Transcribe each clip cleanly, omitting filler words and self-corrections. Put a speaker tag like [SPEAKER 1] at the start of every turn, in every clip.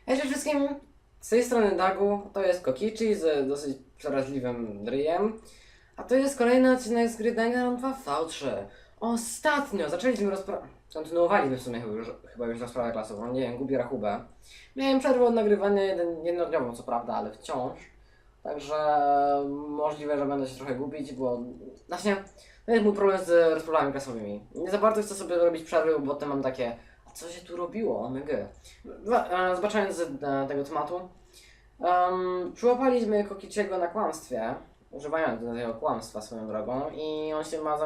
[SPEAKER 1] Cześć wszystkim, z tej strony Dagu, to jest Kokichi z dosyć przeraźliwym ryjem, a to jest kolejny odcinek z gry Danganronpa V3. Ostatnio kontynuowaliśmy w sumie chyba już rozprawę klasową, nie wiem, gubię rachubę. Miałem przerwę od nagrywania jednodniową co prawda, ale wciąż. Także możliwe, że będę się trochę gubić, bo właśnie to jest mój problem z rozprawami klasowymi. Nie za bardzo chcę sobie robić przerwy, bo potem mam takie, a co się tu robiło, omega. Zbaczając z tego tematu, przyłapaliśmy Kokichiego na kłamstwie, używając tego kłamstwa swoją drogą, i on się ma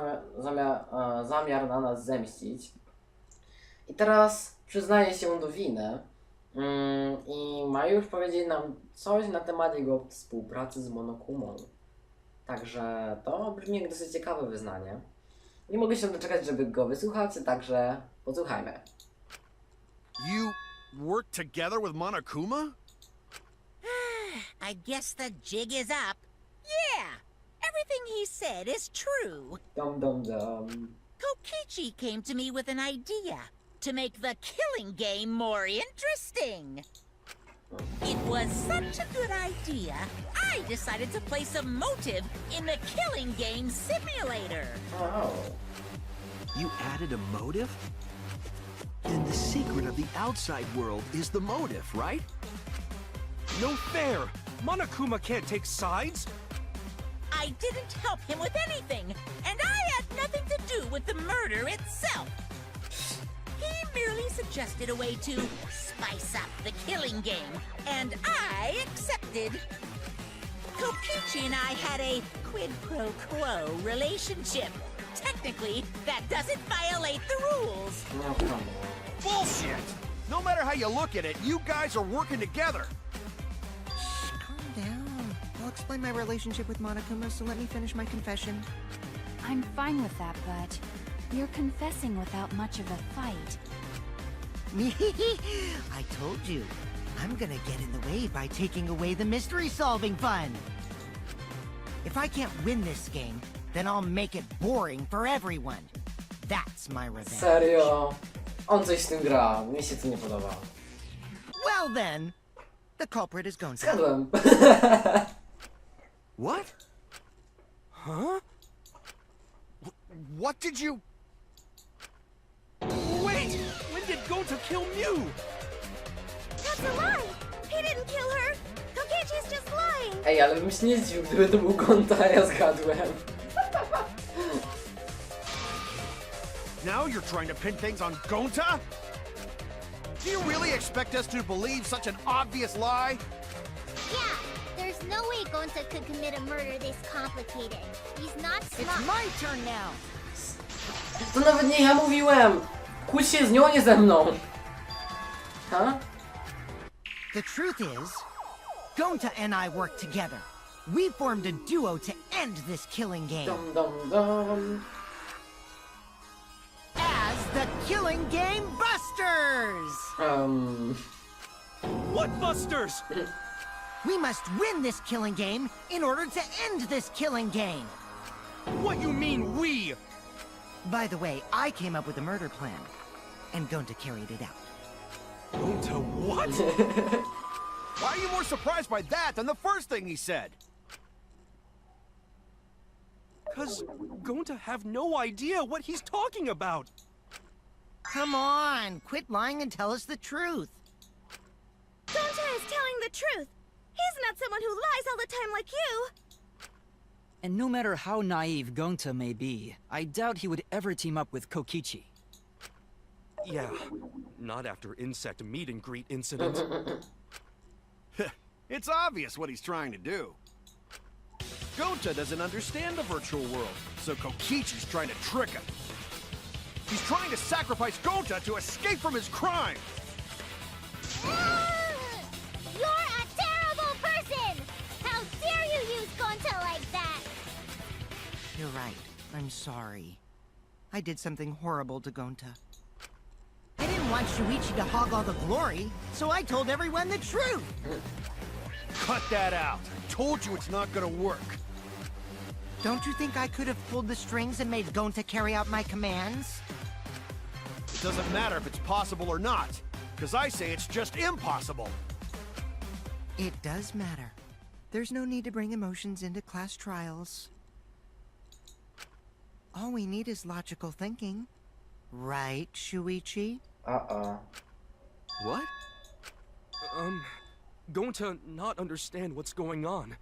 [SPEAKER 1] zamiar na nas zemścić. I teraz przyznaje się do winy i ma już powiedzieć nam coś na temat jego współpracy z Monokumą. Także to brzmi jak dosyć ciekawe wyznanie. Nie mogę się doczekać, żeby go wysłuchać, także posłuchajmy.
[SPEAKER 2] You work together with Monokuma?
[SPEAKER 3] I guess the jig is up. Yeah, everything he said is true.
[SPEAKER 1] Dum dum dum.
[SPEAKER 3] Kokichi came to me with an idea to make the killing game more interesting. It was such a good idea, I decided to place a motive in the killing game simulator.
[SPEAKER 1] Oh.
[SPEAKER 2] You added a motive? Then the secret of the outside world is the motive, right?
[SPEAKER 4] No fair! Monokuma can't take sides!
[SPEAKER 3] I didn't help him with anything, and I had nothing to do with the murder itself. He merely suggested a way to spice up the killing game, and I accepted. Kokichi and I had a quid pro quo relationship. Technically, that doesn't violate the rules.
[SPEAKER 1] No, come on.
[SPEAKER 2] Bullshit! No matter how you look at it, you guys are working together.
[SPEAKER 5] Calm down. I'll explain my relationship with Monokuma, so let me finish my confession.
[SPEAKER 6] I'm fine with that, but you're confessing without much of a fight.
[SPEAKER 5] I told you. I'm gonna get in the way by taking away the mystery-solving fun. If I can't win this game, then I'll make it boring for everyone. That's my revenge.
[SPEAKER 1] Serio? On coś z tym gra, mi się to nie podoba.
[SPEAKER 5] Well then, the culprit is Gonta.
[SPEAKER 1] Zgadłem.
[SPEAKER 2] What? Huh? What did you...
[SPEAKER 4] Wait! When did Gonta kill Mew?
[SPEAKER 7] That's a lie! He didn't kill her! Kokichi's just lying!
[SPEAKER 1] Ej, ale bym się nie zdziwił, gdyby to był Gonta, a ja zgadłem.
[SPEAKER 2] Now you're trying to pin things on Gonta? Do you really expect us to believe such an obvious lie?
[SPEAKER 7] Yeah, there's no way Gonta could commit a murder this complicated. He's not
[SPEAKER 5] It's
[SPEAKER 7] smart.
[SPEAKER 5] my turn now.
[SPEAKER 1] To nawet nie ja mówiłem! Kłóć się z nią, nie ze mną! Ha?
[SPEAKER 5] The truth is, Gonta and I work together. We formed a duo to end this killing game.
[SPEAKER 1] Dum dum dum.
[SPEAKER 5] As the Killing Game Busters!
[SPEAKER 4] What busters?
[SPEAKER 5] We must win this killing game in order to end this killing game.
[SPEAKER 4] What you mean, we?
[SPEAKER 5] By the way, I came up with a murder plan, and Gonta carried it out.
[SPEAKER 4] Gonta what?
[SPEAKER 2] Why are you more surprised by that than the first thing he said?
[SPEAKER 4] Cause Gonta have no idea what he's talking about.
[SPEAKER 5] Come on, quit lying and tell us the truth.
[SPEAKER 7] Gonta is telling the truth! He's not someone who lies all the time like you!
[SPEAKER 8] And no matter how naive Gonta may be, I doubt he would ever team up with Kokichi.
[SPEAKER 4] Yeah, not after insect meet and greet incident.
[SPEAKER 2] It's obvious what he's trying to do. Gonta doesn't understand the virtual world, so Kokichi's trying to trick him. He's trying to sacrifice Gonta to escape from his crime!
[SPEAKER 7] You're a terrible person! How dare you use Gonta like that!
[SPEAKER 5] You're right. I'm sorry. I did something horrible to Gonta. I didn't want Shuichi to hog all the glory, so I told everyone the truth.
[SPEAKER 2] Cut that out! I told you it's not gonna work!
[SPEAKER 5] Don't you think I could have pulled the strings and made Gonta carry out my commands?
[SPEAKER 2] It doesn't matter if it's possible or not. because I say it's just impossible.
[SPEAKER 5] It does matter. There's no need to bring emotions into class trials. All we need is logical thinking. Right, Shuichi?
[SPEAKER 4] What? Going to not understand what's going on.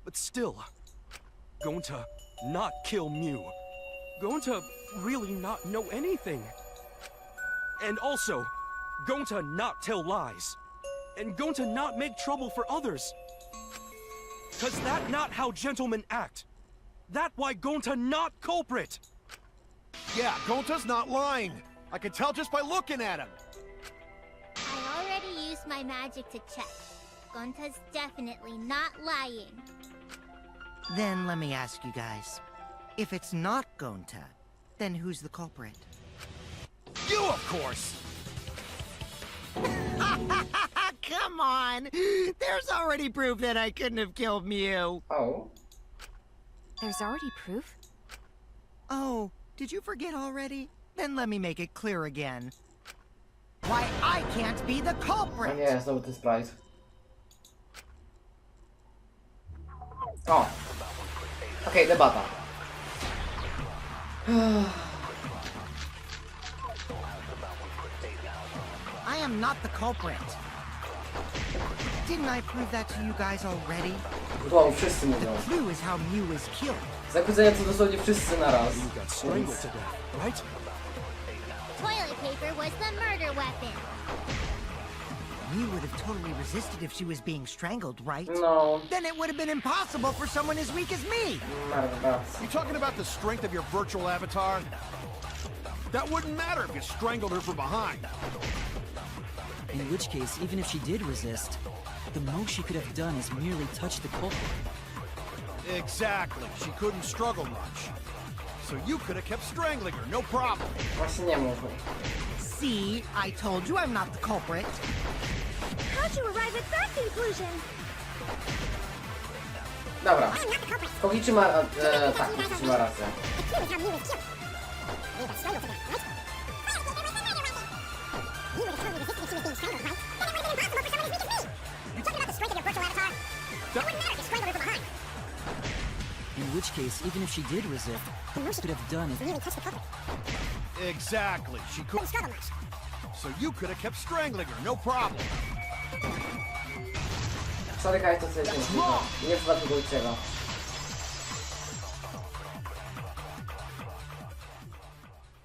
[SPEAKER 4] But still, going to not kill Mew. Going to really not know anything. And also, going to not tell lies. And going to not make trouble for others. Cause that not how gentlemen act. That why going to not culprit.
[SPEAKER 2] Yeah, Gonta's not lying. I can tell just by looking at him.
[SPEAKER 7] I already used my magic to check. Gonta's definitely not lying.
[SPEAKER 5] Then let me ask you guys. If it's not Gonta, then who's the culprit?
[SPEAKER 2] You, of course.
[SPEAKER 5] Come on! There's already proof that I couldn't have killed Mew.
[SPEAKER 1] Oh.
[SPEAKER 6] There's already proof?
[SPEAKER 5] Oh, did you forget already? Then let me make it clear again. Why I can't be the
[SPEAKER 1] No
[SPEAKER 5] culprit!
[SPEAKER 1] nie, znowu ten sprite. O! Okej, debata.
[SPEAKER 5] I am not the culprit. Didn't I prove that to you guys already?
[SPEAKER 1] Wow, wszyscy mówią.
[SPEAKER 5] The clue is how Mew was killed.
[SPEAKER 1] Zakłócenia to dosłownie wszyscy naraz.
[SPEAKER 4] You got strangled to death, right?
[SPEAKER 7] Toilet paper was the murder weapon.
[SPEAKER 5] Mew would have totally resisted if she was being strangled, right?
[SPEAKER 1] No.
[SPEAKER 5] Then it would have been impossible for someone as weak as me!
[SPEAKER 1] Marno pracy.
[SPEAKER 2] You talking about the strength of your virtual avatar? That wouldn't matter if you strangled her from behind.
[SPEAKER 8] In which case, even if she did resist, the most she could have done is merely touch the culprit.
[SPEAKER 2] Exactly. She couldn't struggle much. So you could have kept strangling her, no problem.
[SPEAKER 1] Właśnie nie mów.
[SPEAKER 5] See, I told you I'm not the culprit.
[SPEAKER 7] How'd you arrive at that conclusion?
[SPEAKER 1] Dobra. Kokichi ma... tak, Kokichi ma rację.
[SPEAKER 8] In which case, even if she did resist, the most she could have done is merely touch the culprit.
[SPEAKER 2] Exactly. She couldn't struggle much. So you could have kept strangling her, no problem.
[SPEAKER 1] Sorry, Kaj, to coś nie w przypadku Kokichiego.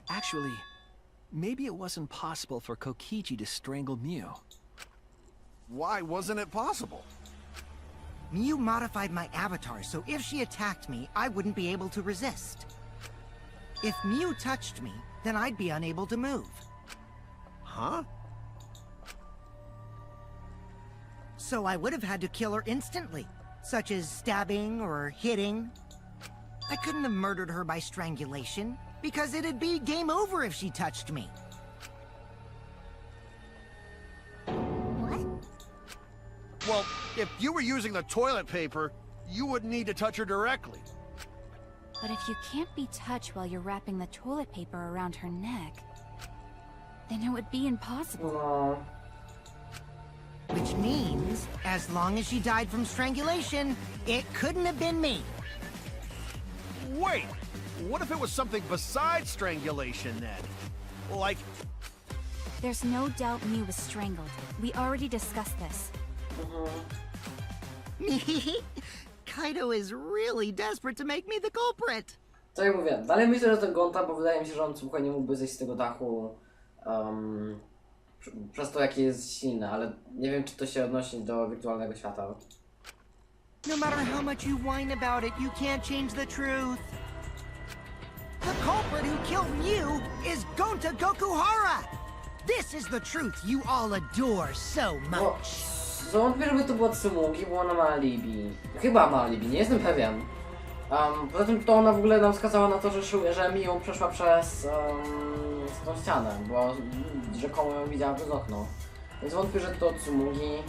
[SPEAKER 9] Actually, maybe it wasn't possible for Kokichi to strangle Mew.
[SPEAKER 2] Why wasn't it possible?
[SPEAKER 5] Mew modified my avatar, so if she attacked me, I wouldn't be able to resist. If Mew touched me, then I'd be unable to move.
[SPEAKER 2] Huh?
[SPEAKER 5] So I would have had to kill her instantly, such as stabbing or hitting. I couldn't have murdered her by strangulation, because it'd be game over if she touched me.
[SPEAKER 7] What?
[SPEAKER 2] Well, if you were using the toilet paper, you wouldn't need to touch her directly.
[SPEAKER 6] But if you can't be touched while you're wrapping the toilet paper around her neck, then it would be impossible.
[SPEAKER 1] No.
[SPEAKER 5] Which means, as long as she died from strangulation, it couldn't have been me.
[SPEAKER 2] Wait, what if it was something besides strangulation then? Like,
[SPEAKER 6] There's no doubt Mew was strangled. We already discussed this.
[SPEAKER 5] Kaido is really desperate to make me the culprit.
[SPEAKER 1] Co ja mówię, dalej myślę, że to Gonta, bo wydaje mi się, że on słuchaj nie mógłby zejść z tego dachu przez to, jakie jest silne, ale nie wiem, czy to się odnosi do wirtualnego świata.
[SPEAKER 5] No matter how much you whine about it, you can't change the truth. The culprit who killed Mew is Gonta Gokuhara! This is the truth you all adore so
[SPEAKER 1] No,
[SPEAKER 5] much.
[SPEAKER 1] zwątpię, żeby to było Tsumugi, bo ona ma alibi. Chyba ma alibi, nie jestem pewien. Poza tym to ona w ogóle nam wskazała na to, że Miu przeszła przez tą ścianę, bo rzekomo ją widziała przez okno. Więc wątpię, że to Tsumugi.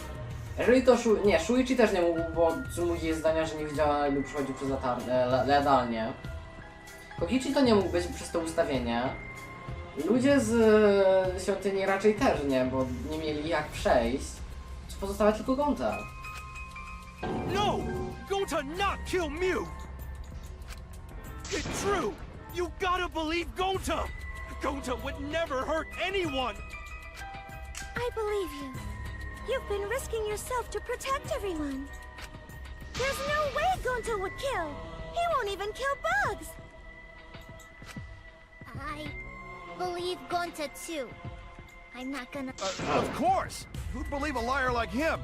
[SPEAKER 1] Jeżeli to nie, Shuichi też nie mógł, bo Tsumugi jest zdania, że nie widziała, jakby przechodził przez jadalnię. Kokichi to nie mógł być przez to ustawienie. Ludzie z świątyni raczej też nie, bo nie mieli jak przejść. Pozostała tylko Gonta.
[SPEAKER 4] No! Gonta not kill Mew! It's true! You gotta believe Gonta! Gonta would never hurt anyone!
[SPEAKER 7] I believe you. You've been risking yourself to protect everyone. There's no way Gonta would kill. He won't even kill bugs. I believe Gonta too. I'm not gonna...
[SPEAKER 2] Of course! Who'd believe a liar like him?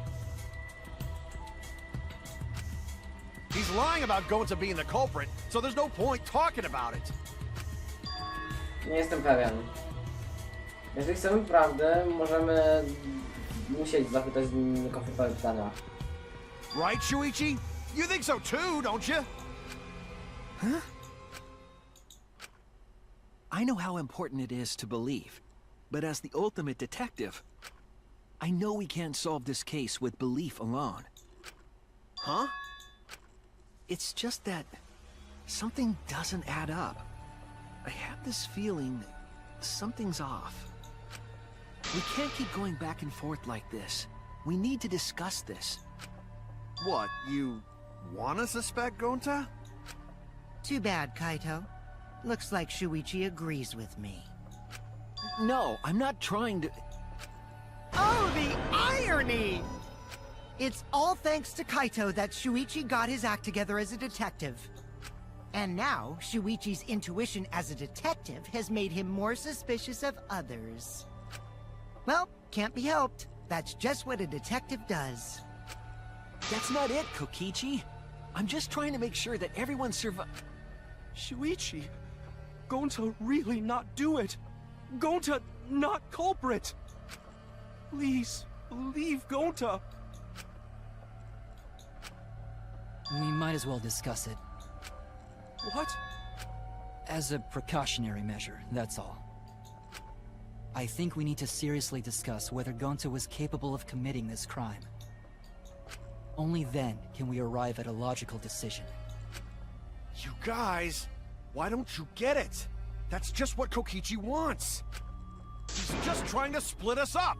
[SPEAKER 2] He's lying about Gonta being the culprit, so there's no point talking about it.
[SPEAKER 1] Nie jestem pewien. Jeżeli chcemy prawdy, możemy musieć zapytać niekomfortowe pytania.
[SPEAKER 2] Right, Shuichi? You think so too, don't you?
[SPEAKER 9] Huh? I know how important it is to believe, but as the ultimate detective, I know we can't solve this case with belief alone.
[SPEAKER 2] Huh?
[SPEAKER 9] It's just that something doesn't add up. I have this feeling something's off. We can't keep going back and forth like this. We need to discuss this.
[SPEAKER 2] What, you wanna suspect Gonta?
[SPEAKER 5] Too bad, Kaito. Looks like Shuichi agrees with me.
[SPEAKER 9] No, I'm not trying to...
[SPEAKER 5] Oh, the irony! It's all thanks to Kaito that Shuichi got his act together as a detective. And now, Shuichi's intuition as a detective has made him more suspicious of others. Well, can't be helped. That's just what a detective does.
[SPEAKER 9] That's not it, Kokichi. I'm just trying to make sure that everyone
[SPEAKER 4] Shuichi, Gonta really not do it. Gonta not culprit. Please, believe Gonta.
[SPEAKER 8] We might as well discuss it.
[SPEAKER 4] What?
[SPEAKER 8] As a precautionary measure, that's all. I think we need to seriously discuss whether Gonta was capable of committing this crime. Only then can we arrive at a logical decision.
[SPEAKER 2] You guys, why don't you get it? That's just what Kokichi wants. He's just trying to split us up.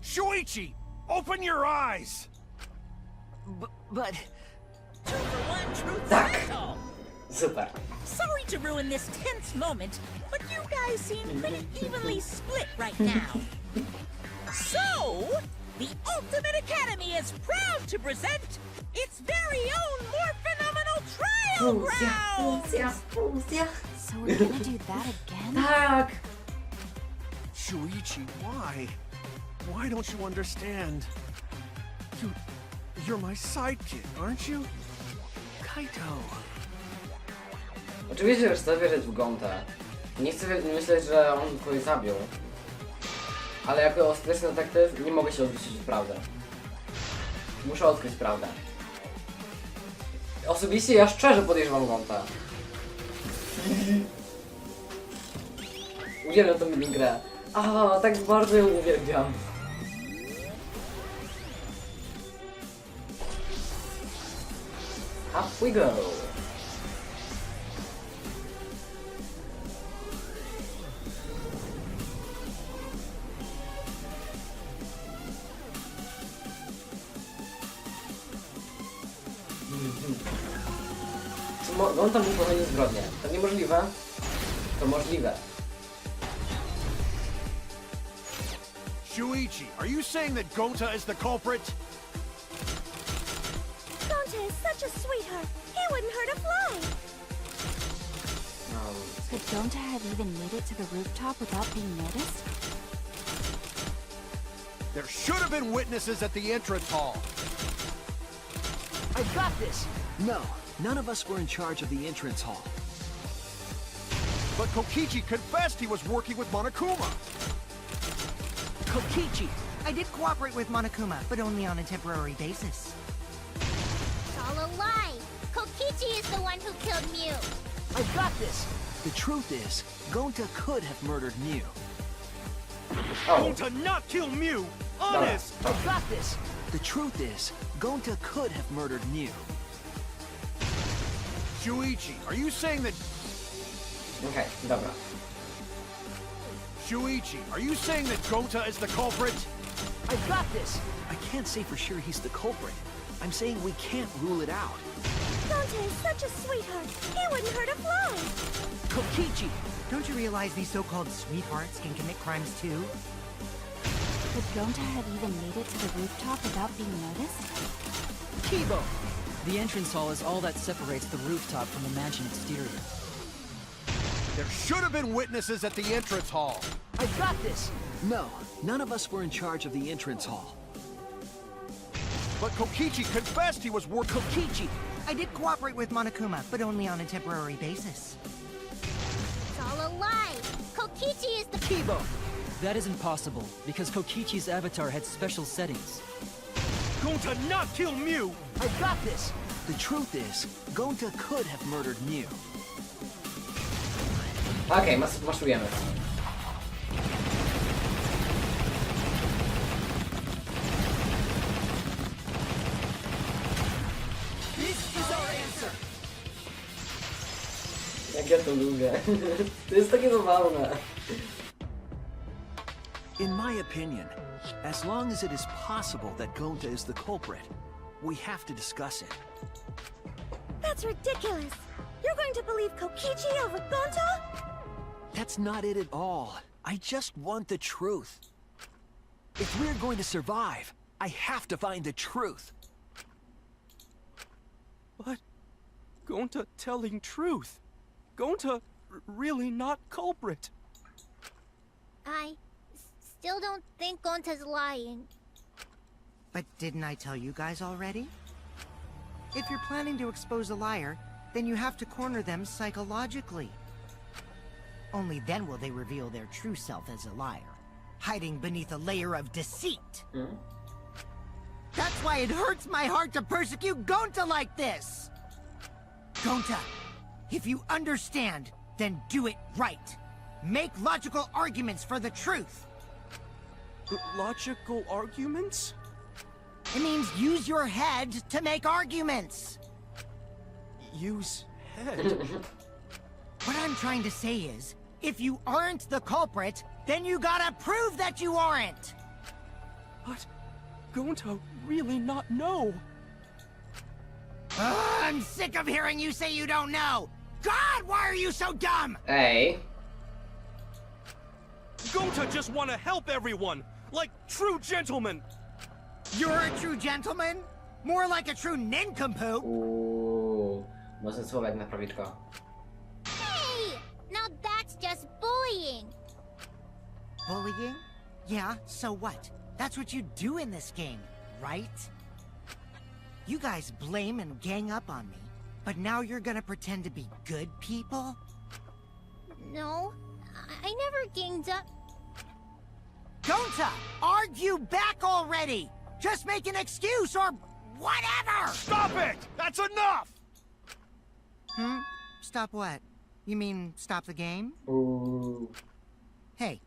[SPEAKER 2] Shuichi, open your eyes!
[SPEAKER 9] But...
[SPEAKER 3] Two for one, truth
[SPEAKER 1] Tak.
[SPEAKER 3] special.
[SPEAKER 1] Super.
[SPEAKER 3] Sorry to ruin this tense moment, but you guys seem pretty evenly split right now. So, the Ultimate Academy is proud to present its very own more phenomenal trial ground!
[SPEAKER 1] Fuzja.
[SPEAKER 6] So we're gonna do that again?
[SPEAKER 1] Tak!
[SPEAKER 2] Shuichi, why? Why don't you understand? You're my sidekick, aren't you?
[SPEAKER 9] Kaito...
[SPEAKER 1] Oczywiście, że chcę wierzyć w Gontę. Nie chcę myśleć, że on kogoś zabił. Ale jako ostateczny detektyw nie mogę się odwrócić od prawdy. Muszę odkryć prawdę. Osobiście ja szczerze podejrzewam Gontę. Uwielbiam tą minigrę. A, tak bardzo ją uwielbiam. Up we go. On tam popełnił zbrodnię. To niemożliwe. To możliwe.
[SPEAKER 2] Shuichi, are you saying that Gonta is the culprit?
[SPEAKER 7] Gonta is such a sweetheart. He wouldn't hurt a fly.
[SPEAKER 6] Could Gonta have even made it to the rooftop without being noticed?
[SPEAKER 2] There should have been witnesses at the entrance hall.
[SPEAKER 9] I've got this! No, none of us were in charge of the entrance hall.
[SPEAKER 2] But Kokichi confessed he was working with Monokuma.
[SPEAKER 9] Kokichi!
[SPEAKER 5] I did cooperate with Monokuma, but only on a temporary basis.
[SPEAKER 7] It's all a lie. Kokichi is the one who killed Mew.
[SPEAKER 9] I've got this! The truth is, Gonta could have murdered Mew.
[SPEAKER 1] Oh,
[SPEAKER 4] Gonta not kill Mew! Honest!
[SPEAKER 9] I've got this! The truth is, Gonta could have murdered Mew.
[SPEAKER 2] Shuichi, are you saying that...
[SPEAKER 1] okej, dobra.
[SPEAKER 2] Shuichi, are you saying that Gonta is the culprit?
[SPEAKER 9] I've got this! I can't say for sure he's the culprit. I'm saying we can't rule it out.
[SPEAKER 7] Gonta is such a sweetheart. He wouldn't hurt a fly.
[SPEAKER 9] Kokichi!
[SPEAKER 5] Don't you realize these so-called sweethearts can commit crimes too?
[SPEAKER 6] Could Gonta have even made it to the rooftop without being noticed?
[SPEAKER 9] Kibo!
[SPEAKER 8] The entrance hall is all that separates the rooftop from the mansion exterior.
[SPEAKER 2] There should have been witnesses at the entrance hall.
[SPEAKER 9] I've got this! No, none of us were in charge of the entrance hall.
[SPEAKER 2] But Kokichi confessed he was working.
[SPEAKER 9] Kokichi!
[SPEAKER 5] I did cooperate with Monokuma, but only on a temporary basis.
[SPEAKER 7] It's all a lie. Kokichi is the...
[SPEAKER 9] Kibo!
[SPEAKER 8] That isn't possible, because Kokichi's avatar had special settings.
[SPEAKER 4] Gonta not kill Mew!
[SPEAKER 9] I've got this! The truth is, Gonta could have murdered Mew.
[SPEAKER 1] Okej, maszujemy. Jak ja to lubię. To jest takie zabawne.
[SPEAKER 9] In my opinion, as long as it is possible that Gonta is the culprit, we have to discuss it.
[SPEAKER 7] That's ridiculous. You're going to believe Kokichi over Gonta?
[SPEAKER 9] That's not it at all. I just want the truth. If we're going to survive, I have to find the truth.
[SPEAKER 4] But Gonta telling truth. Gonta really not culprit.
[SPEAKER 7] I still don't think Gonta's lying.
[SPEAKER 5] But didn't I tell you guys already? If you're planning to expose a liar, then you have to corner them psychologically. Only then will they reveal their true self as a liar, hiding beneath a layer of deceit. That's why it hurts my heart to persecute Gonta like this! Gonta, if you understand, then do it right. Make logical arguments for the truth.
[SPEAKER 4] Logical arguments?
[SPEAKER 5] It means use your head to make arguments.
[SPEAKER 4] Use head.
[SPEAKER 5] What I'm trying to say is, if you aren't the culprit, then you gotta prove that you aren't!
[SPEAKER 4] But Gonta really not know.
[SPEAKER 5] I'm sick of hearing you say you don't know! God, why are you so dumb?
[SPEAKER 1] Ej.
[SPEAKER 4] Gonta just want to help everyone, like true gentlemen.
[SPEAKER 5] You're a true gentleman? More like a true nincompoop!
[SPEAKER 1] Mocny słowek na prawiczko.
[SPEAKER 7] Hey! Now that's just bullying.
[SPEAKER 5] Bullying? Yeah, so what? That's what you do in this game, right? You guys blame and gang up on me, but now you're gonna pretend to be good people?
[SPEAKER 7] No, I never ganged up.
[SPEAKER 5] Gonta, argue back already! Just make an excuse or whatever!
[SPEAKER 2] Stop it! That's enough!
[SPEAKER 5] Stop what? You mean stop the game?
[SPEAKER 1] Ooh.
[SPEAKER 5] Hey,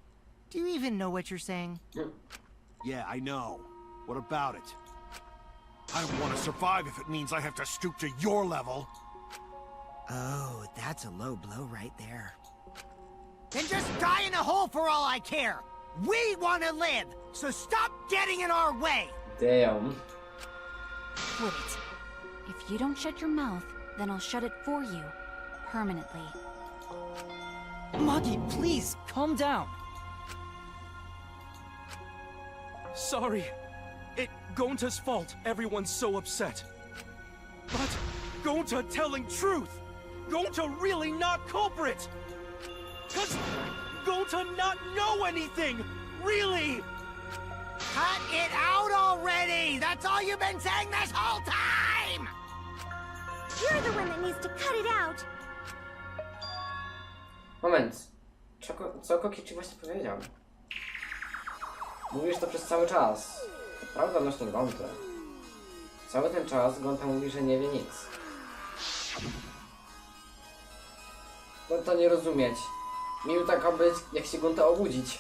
[SPEAKER 5] do you even know what you're saying?
[SPEAKER 2] Yeah, I know. What about it? I don't want to survive if it means I have to stoop to your level.
[SPEAKER 5] Oh, that's a low blow right there. Then just die in a hole for all I care! We want to live, so stop getting in our way!
[SPEAKER 1] Damn.
[SPEAKER 6] Quit it. If you don't shut your mouth, then I'll shut it for you. Permanently.
[SPEAKER 8] Maki, please, calm down.
[SPEAKER 4] Sorry. It Gonta's fault everyone's so upset. But Gonta telling truth. Gonta really not culprit. Cause Gonta not know anything. Really.
[SPEAKER 5] Cut it out already! That's all you've been saying this whole time!
[SPEAKER 7] You're the one that needs to cut it out.
[SPEAKER 1] Moment. Co Kokichi właśnie powiedział? Mówisz to przez cały czas. Prawda odnośnie Gonty. Cały ten czas Gonta mówi, że nie wie nic. No to nie rozumieć. Miał taka być, jak się Gonta obudzić.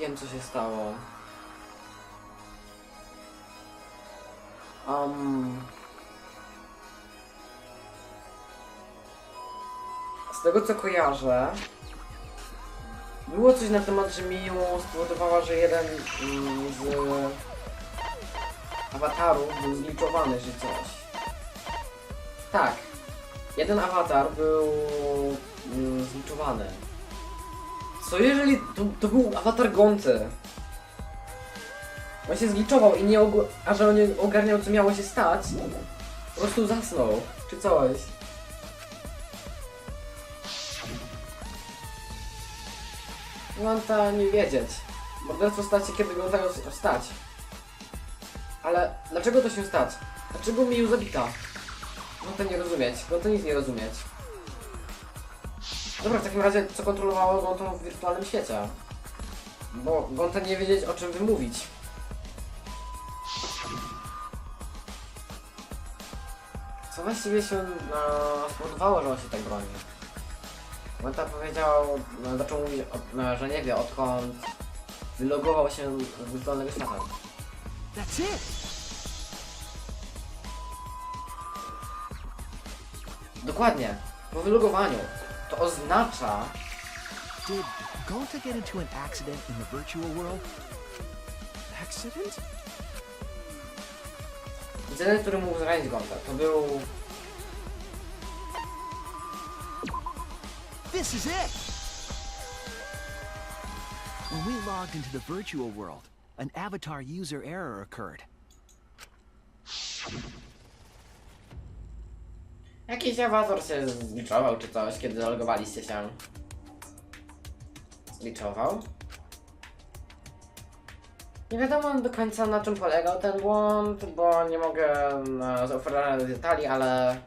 [SPEAKER 1] Wiem, co się stało. tego co kojarzę, było coś na temat, że Miu spowodowała, że jeden z awatarów był zliczowany, czy coś. Tak. Jeden awatar był zliczowany. Co jeżeli to był awatar Gonty? On się zgliczował i a że on nie ogarniał co miało się stać, po prostu zasnął, czy coś. Gonta nie wiedzieć. Morderstwo stać się kiedy Gonta miał wstać. Ale dlaczego to się stać? Dlaczego Miu zabita? Gonta nie rozumieć. Gonta nic nie rozumieć. Dobra, w takim razie co kontrolowało Gontą w wirtualnym świecie? Bo Gonta nie wiedzieć o czym wymówić. Co właściwie się spowodowało, że on się tak broni? Gonta powiedział, zaczął mówić, że nie wie odkąd wylogował się z wirtualnego świata.
[SPEAKER 9] That's it!
[SPEAKER 1] Dokładnie, po wylogowaniu. To oznacza...
[SPEAKER 9] Did Gonta get into an accident in the virtual world?
[SPEAKER 4] Accident?
[SPEAKER 1] Incydent, który mógł zranić Gontę, to był...
[SPEAKER 9] This is it! When we logged into the virtual world, an avatar user error occurred.
[SPEAKER 1] Jakiś awatar się zgliczował czy coś, kiedy zalogowaliście się. Zgliczował? Nie wiadomo do końca na czym polegał ten błąd, bo nie mogę zaoferować detali, ale...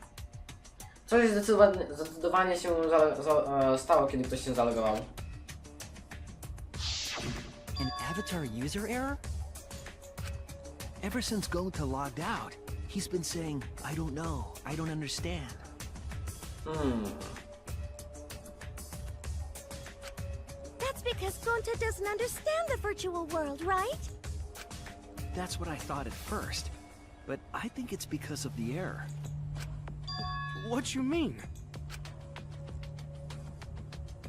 [SPEAKER 1] Coś zdecydowanie się stało, kiedy ktoś się zalogował.
[SPEAKER 9] An avatar user error? Ever since Gonta logged out, he's been saying, I don't know, I don't understand.
[SPEAKER 7] That's because Gonta doesn't understand the virtual world, right?
[SPEAKER 9] That's what I thought at first, but I think it's because of the error.
[SPEAKER 4] What you mean?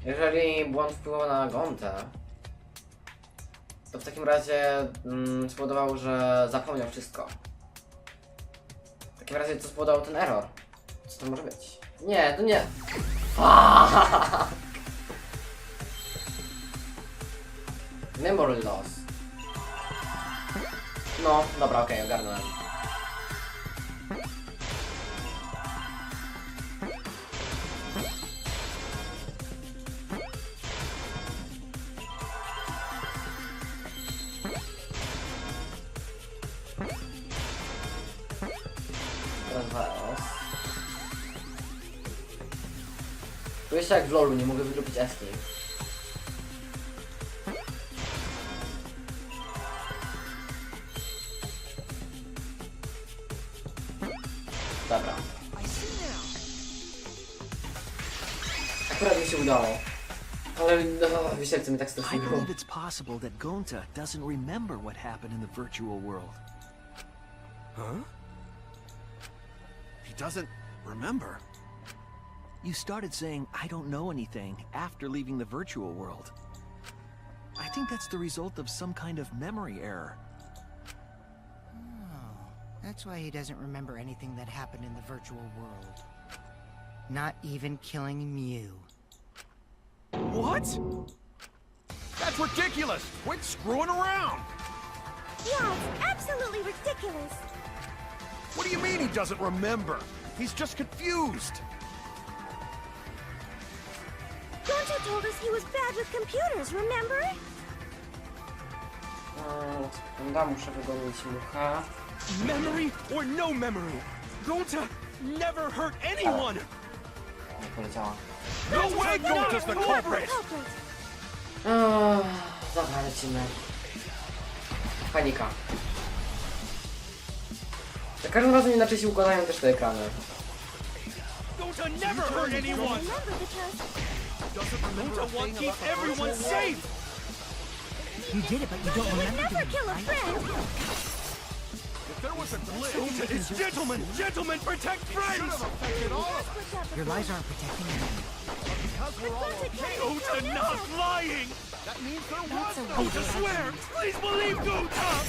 [SPEAKER 1] Jeżeli błąd wpływał na Gontę, to w takim razie spowodował, że zapomniał wszystko. W takim razie co spowodował ten error? Co to może być? Nie, to nie. Memory loss. No, dobra, okej, ogarnąłem. Czuję się jak w LoLu, nie mogę wydropić eski. Dobra. Akurat mi się udało. Ale wisielcy mnie tak
[SPEAKER 9] I
[SPEAKER 1] stresują.
[SPEAKER 9] believe it's possible that Gonta doesn't remember what happened in the virtual world.
[SPEAKER 4] Huh?
[SPEAKER 2] He doesn't remember.
[SPEAKER 9] You started saying, I don't know anything, after leaving the virtual world. I think that's the result of some kind of memory error.
[SPEAKER 5] Oh, that's why he doesn't remember anything that happened in the virtual world. Not even killing Mew.
[SPEAKER 4] What?
[SPEAKER 2] That's ridiculous! Quit screwing around!
[SPEAKER 7] Yeah, it's absolutely ridiculous.
[SPEAKER 2] What do you mean he doesn't remember? He's just confused.
[SPEAKER 7] Gonta told us he was bad with computers, remember?
[SPEAKER 1] Muszę wygonić mucha.
[SPEAKER 4] Memory or no memory? Gonta never hurt anyone!
[SPEAKER 1] Nie poleciała.
[SPEAKER 2] No way Gonta's the culprit!
[SPEAKER 1] Dobra, lecimy. Panika. Za każdym razem inaczej się układają też te ekrany.
[SPEAKER 4] Gonta never hurt anyone!
[SPEAKER 7] Remember because
[SPEAKER 4] Gonta wants to keep everyone safe!
[SPEAKER 5] You did it, but you don't remember
[SPEAKER 7] never
[SPEAKER 5] doing it,
[SPEAKER 7] kill a
[SPEAKER 5] right?
[SPEAKER 7] friend.
[SPEAKER 2] If there was a glitch,
[SPEAKER 4] Gonta is gentlemen! Gentlemen protect friends!
[SPEAKER 2] affected all of us.
[SPEAKER 7] What's up?
[SPEAKER 5] Your lies aren't protecting anyone.
[SPEAKER 2] because we're all okay.
[SPEAKER 4] Gonta not lying!
[SPEAKER 2] That means there
[SPEAKER 6] That's
[SPEAKER 2] was
[SPEAKER 6] a
[SPEAKER 2] no
[SPEAKER 6] waste.
[SPEAKER 4] Gonta, swear! Please believe Gonta!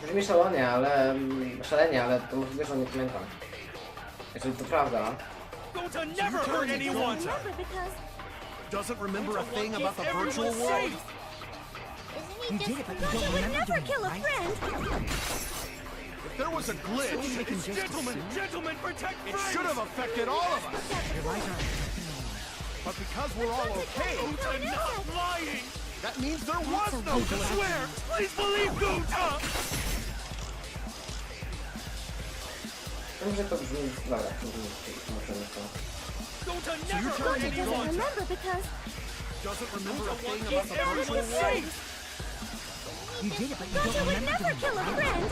[SPEAKER 1] Brzmi szalenie, ale to możliwe, że nie pamiętam. Jeżeli to prawda.
[SPEAKER 4] Gonta never hurt anyone!
[SPEAKER 7] Remember, because
[SPEAKER 2] Doesn't remember a thing about the virtual
[SPEAKER 4] Everyone's
[SPEAKER 2] world?
[SPEAKER 4] safe!
[SPEAKER 5] You did it, but you don't
[SPEAKER 7] Gonta would
[SPEAKER 5] remember
[SPEAKER 7] never
[SPEAKER 5] doing
[SPEAKER 7] kill
[SPEAKER 5] it,
[SPEAKER 7] a
[SPEAKER 5] right?
[SPEAKER 7] friend.
[SPEAKER 2] If there was a glitch,
[SPEAKER 5] We can just
[SPEAKER 4] Gentlemen,
[SPEAKER 5] assume.
[SPEAKER 4] gentlemen, protect
[SPEAKER 2] it
[SPEAKER 4] friends!
[SPEAKER 2] should have affected all of us.
[SPEAKER 5] Your lies aren't affecting anyone.
[SPEAKER 2] But because we're all okay,
[SPEAKER 4] Gonta not lying!
[SPEAKER 2] that means there was no
[SPEAKER 4] Gonta,
[SPEAKER 2] glitch.
[SPEAKER 4] swear! Please believe Gonta!
[SPEAKER 1] Wiem, że to brzmi... Dobra, możemy to...
[SPEAKER 4] Gonta never hurt
[SPEAKER 7] Gonta doesn't
[SPEAKER 4] anyone!
[SPEAKER 7] remember because
[SPEAKER 2] Doesn't remember a thing about the
[SPEAKER 7] everyone
[SPEAKER 2] virtual
[SPEAKER 7] was
[SPEAKER 2] world.
[SPEAKER 7] safe.
[SPEAKER 5] You did it, but you
[SPEAKER 7] Gonta
[SPEAKER 5] don't
[SPEAKER 7] would
[SPEAKER 5] remember
[SPEAKER 7] never
[SPEAKER 5] doing
[SPEAKER 7] kill
[SPEAKER 5] it,
[SPEAKER 7] a
[SPEAKER 5] right?
[SPEAKER 7] friend.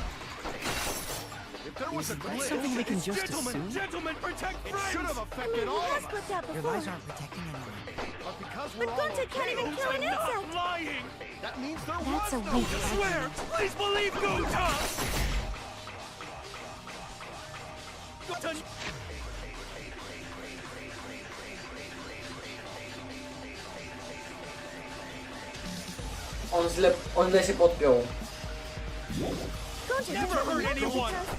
[SPEAKER 2] If there was a
[SPEAKER 8] Is that
[SPEAKER 2] glitch,
[SPEAKER 8] something we can just
[SPEAKER 4] Gentlemen,
[SPEAKER 8] assume?
[SPEAKER 4] gentlemen, protect
[SPEAKER 2] it
[SPEAKER 4] friends!
[SPEAKER 2] should have
[SPEAKER 7] I mean,
[SPEAKER 2] affected
[SPEAKER 7] he
[SPEAKER 2] all
[SPEAKER 7] has
[SPEAKER 2] of us.
[SPEAKER 7] slipped out
[SPEAKER 5] Your
[SPEAKER 7] before.
[SPEAKER 5] lies aren't protecting anyone.
[SPEAKER 2] But because
[SPEAKER 7] But
[SPEAKER 2] we're all
[SPEAKER 7] Gonta can't
[SPEAKER 2] okay,
[SPEAKER 7] even kill an
[SPEAKER 4] Gonta
[SPEAKER 7] insect.
[SPEAKER 4] not lying!
[SPEAKER 2] that means there
[SPEAKER 6] That's a
[SPEAKER 2] was no
[SPEAKER 6] waste.
[SPEAKER 2] glitch.
[SPEAKER 4] Swear! Please believe Gonta! Gonta...
[SPEAKER 1] On źle się podpiął.
[SPEAKER 7] Gonta
[SPEAKER 4] Never
[SPEAKER 7] doesn't
[SPEAKER 4] hurt
[SPEAKER 7] remember
[SPEAKER 4] anyone.
[SPEAKER 7] because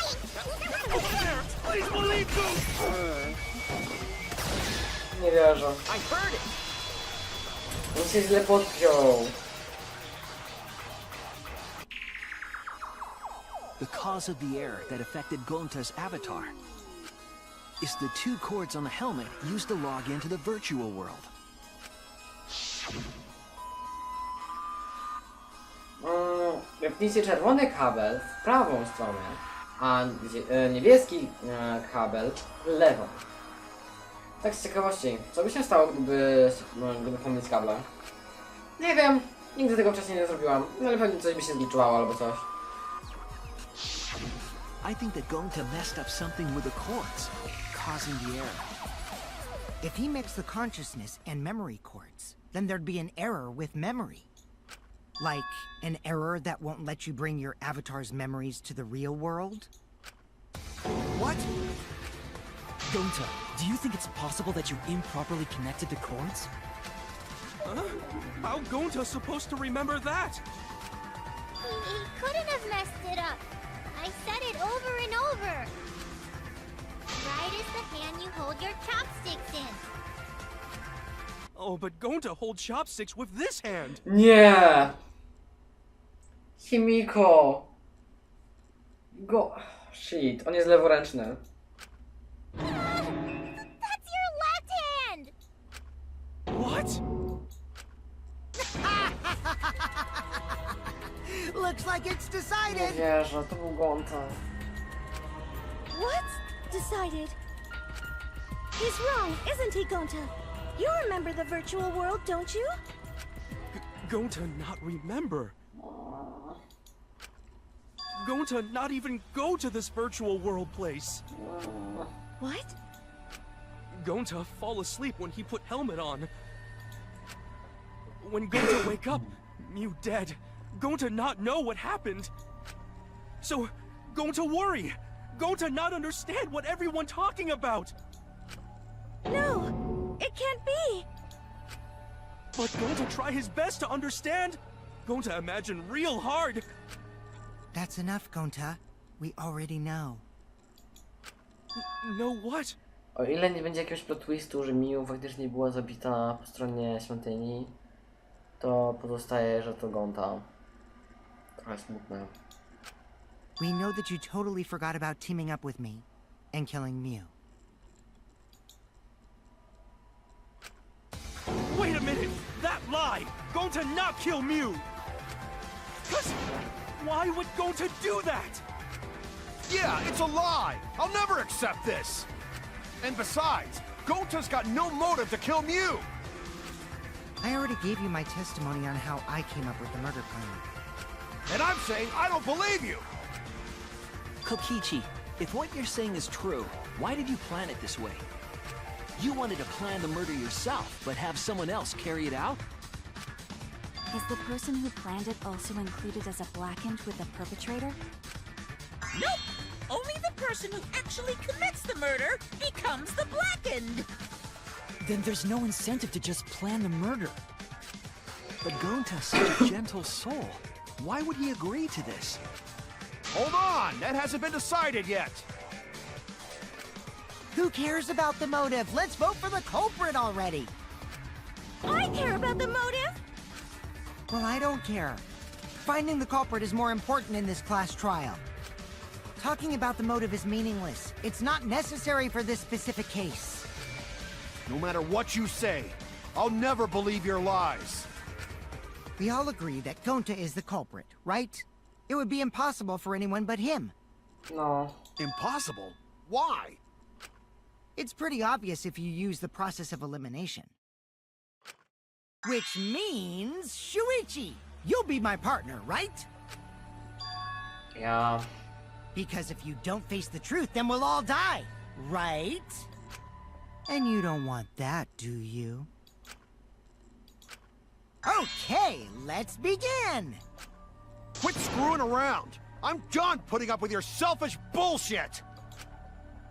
[SPEAKER 4] Swear! Please believe Gonta!
[SPEAKER 1] Nie wierzę.
[SPEAKER 9] I heard it!
[SPEAKER 1] On się źle podpiął.
[SPEAKER 9] The cause of the error that affected Gonta's avatar is the two cords on the helmet used to log into the virtual world.
[SPEAKER 1] Wepnijcie czerwony kabel w prawą stronę, a niebieski kabel w lewą. Tak z ciekawości, co by się stało, gdyby pomylić kable? Nie wiem, nigdy tego wcześniej nie zrobiłam, no ale pewnie coś by się zliczowało albo coś.
[SPEAKER 9] I think that Gonta messed up something with the cords, causing the error.
[SPEAKER 5] If he mixed the consciousness and memory cords, then there'd be an error with memory. Like an error that won't let you bring your avatar's memories to the real world?
[SPEAKER 9] What?
[SPEAKER 8] Gonta, do you think it's possible that you improperly connected the cords?
[SPEAKER 4] Huh? How Gonta's supposed to remember that?
[SPEAKER 7] he couldn't have messed it up. I said it over and over. Right is the hand you hold your chopsticks in.
[SPEAKER 4] Oh, but Gonta holds chopsticks with this hand!
[SPEAKER 1] Nie! Chimiko! Shit, on jest leworęczny.
[SPEAKER 7] That's your left hand.
[SPEAKER 4] What?
[SPEAKER 5] Looks like it's
[SPEAKER 1] Nie
[SPEAKER 5] decided!
[SPEAKER 1] wierzę, to był Gonta.
[SPEAKER 7] What? Decided. He's wrong, isn't he, Gonta? You remember the virtual world, don't you?
[SPEAKER 4] Gonta not remember. Gonta not even go to this virtual world place.
[SPEAKER 7] What?
[SPEAKER 4] Gonta fall asleep when he put helmet on. When Gonta wake up, Mew dead. Gonta not know what happened. So, Gonta worry. Gonta not understand what everyone talking about.
[SPEAKER 7] No, it can't be.
[SPEAKER 4] But Gonta try his best to understand. Gonta imagine real hard.
[SPEAKER 5] That's enough, Gonta. We already know.
[SPEAKER 4] Know what?
[SPEAKER 1] O ile nie będzie jakiegoś plot twistu, że Miu faktycznie była zabita po stronie świątyni, to pozostaje, że to Gonta. Trochę smutne.
[SPEAKER 5] We know that you totally forgot about teaming up with me and killing Mew.
[SPEAKER 4] Wait a minute! That lie! Gonta not kill Mew! Cause why would Gonta do that?
[SPEAKER 2] Yeah, it's a lie! I'll never accept this! And besides, Gonta's got no motive to kill Mew!
[SPEAKER 5] I already gave you my testimony on how I came up with the murder plan.
[SPEAKER 2] And I'm saying I don't believe you!
[SPEAKER 9] Kokichi, if what you're saying is true, why did you plan it this way? You wanted to plan the murder yourself, but have someone else carry it out?
[SPEAKER 6] Is the person who planned it also included as a blackened with the perpetrator?
[SPEAKER 3] Nope! Only the person who actually commits the murder becomes the blackened!
[SPEAKER 8] Then there's no incentive to just plan the murder.
[SPEAKER 9] But Gonta's such a gentle soul. Why would he agree to this?
[SPEAKER 2] Hold on, that hasn't been decided yet.
[SPEAKER 5] Who cares about the motive? Let's vote for the culprit already!
[SPEAKER 7] I care about the motive!
[SPEAKER 5] Well, I don't care. Finding the culprit is more important in this class trial. Talking about the motive is meaningless. It's not necessary for this specific case.
[SPEAKER 2] No matter what you say, I'll never believe your lies.
[SPEAKER 5] We all agree that Gonta is the culprit, right? It would be impossible for anyone but him.
[SPEAKER 1] No.
[SPEAKER 2] Impossible? Why?
[SPEAKER 5] It's pretty obvious if you use the process of elimination. Which means, Shuichi, you'll be my partner, right?
[SPEAKER 1] Ja.
[SPEAKER 5] Because if you don't face the truth, then we'll all die, right? And you don't want that, do you? Okay, let's begin!
[SPEAKER 2] Quit screwing around! I'm done putting up with your selfish bullshit!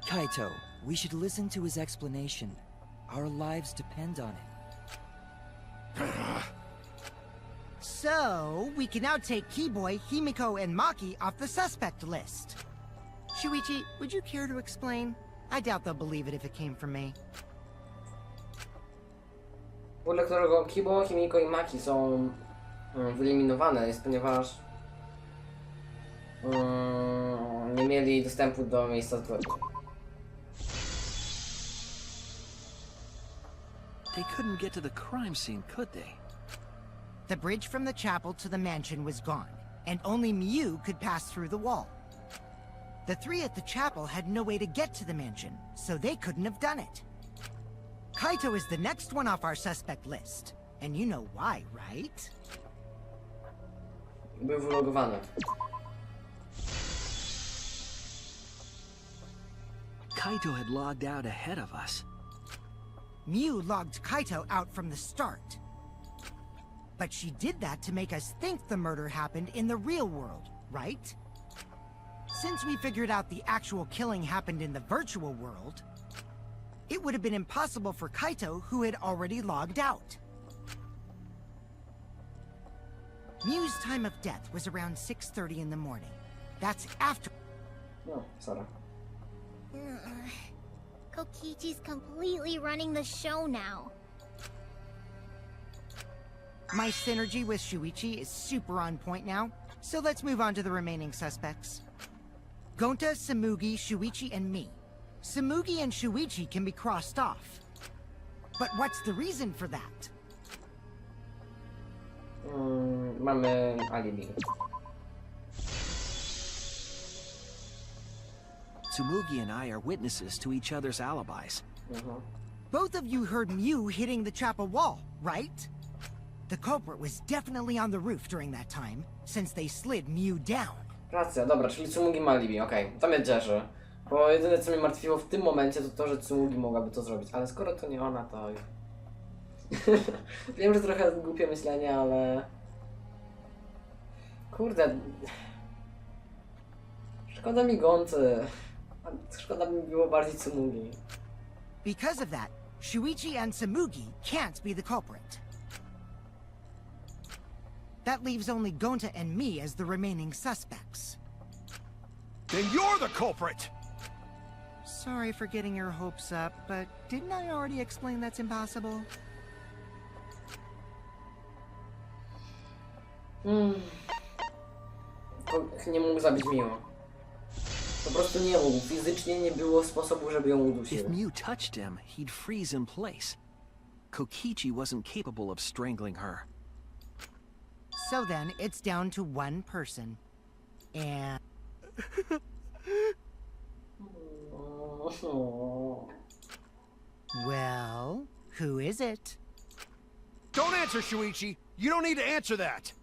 [SPEAKER 8] Kaito, we should listen to his explanation. Our lives depend on it.
[SPEAKER 5] So, we can now take Keyboy, Himiko, and Maki off the suspect list. Shuichi, would you care to explain? I doubt they'll believe it if it came from me.
[SPEAKER 1] Dla którego Kibo, Himiko i Maki są wyeliminowane jest, ponieważ nie mieli dostępu do miejsca zbrodni.
[SPEAKER 9] They couldn't get to the crime scene, could they?
[SPEAKER 5] The bridge from the chapel to the mansion was gone, and only Miu could pass through the wall. The three at the chapel had no way to get to the mansion, so they couldn't have done it. Kaito is the next one off our suspect list, and you know why, right?
[SPEAKER 1] Był wylogowany.
[SPEAKER 9] Kaito had logged out ahead of us.
[SPEAKER 5] Miu logged Kaito out from the start. But she did that to make us think the murder happened in the real world, right? Since we figured out the actual killing happened in the virtual world, it would have been impossible for Kaito, who had already logged out. Miu's time of death was around 6:30 in the morning. That's after...
[SPEAKER 1] No, sorry.
[SPEAKER 7] Kokichi's completely running the show now.
[SPEAKER 5] My synergy with Shuichi is super on point now, so let's move on to the remaining suspects. Gonta, Samugi, Shuichi, and me. Samugi and Shuichi can be crossed off. But what's the reason for that?
[SPEAKER 1] Mamy alibi.
[SPEAKER 9] Tsumugi and I are witnesses to each other's alibis.
[SPEAKER 5] Both of you heard Miu hitting the chapel wall, right? The culprit was definitely on the roof during that time, since they slid Miu down.
[SPEAKER 1] Racja, dobra, czyli Tsumugi ma alibi, okej. To mnie cieszy. Bo jedyne co mnie martwiło w tym momencie to to, że Tsumugi mogłaby to zrobić. Ale skoro to nie ona, to... Wiem, że trochę głupie myślenie, ale... Kurde... Szkoda mi Gonty. Szkoda mi było bardziej Tsumugi.
[SPEAKER 5] Because of that, Shuichi and Samugi can't be the culprit. That leaves only Gonta and me as the remaining suspects.
[SPEAKER 2] Then you're the culprit!
[SPEAKER 5] Sorry for getting your hopes up, but didn't I already explain that's impossible?
[SPEAKER 1] Nie mógł zabić Miu. Po prostu nie mógł. Fizycznie nie było sposobu, żeby ją udusił.
[SPEAKER 9] If Miu touched him, he'd freeze in place. Kokichi wasn't capable of strangling her.
[SPEAKER 5] So then, it's down to one person. And... Well, who is it?
[SPEAKER 2] Don't answer, Shuichi! You don't need to answer that!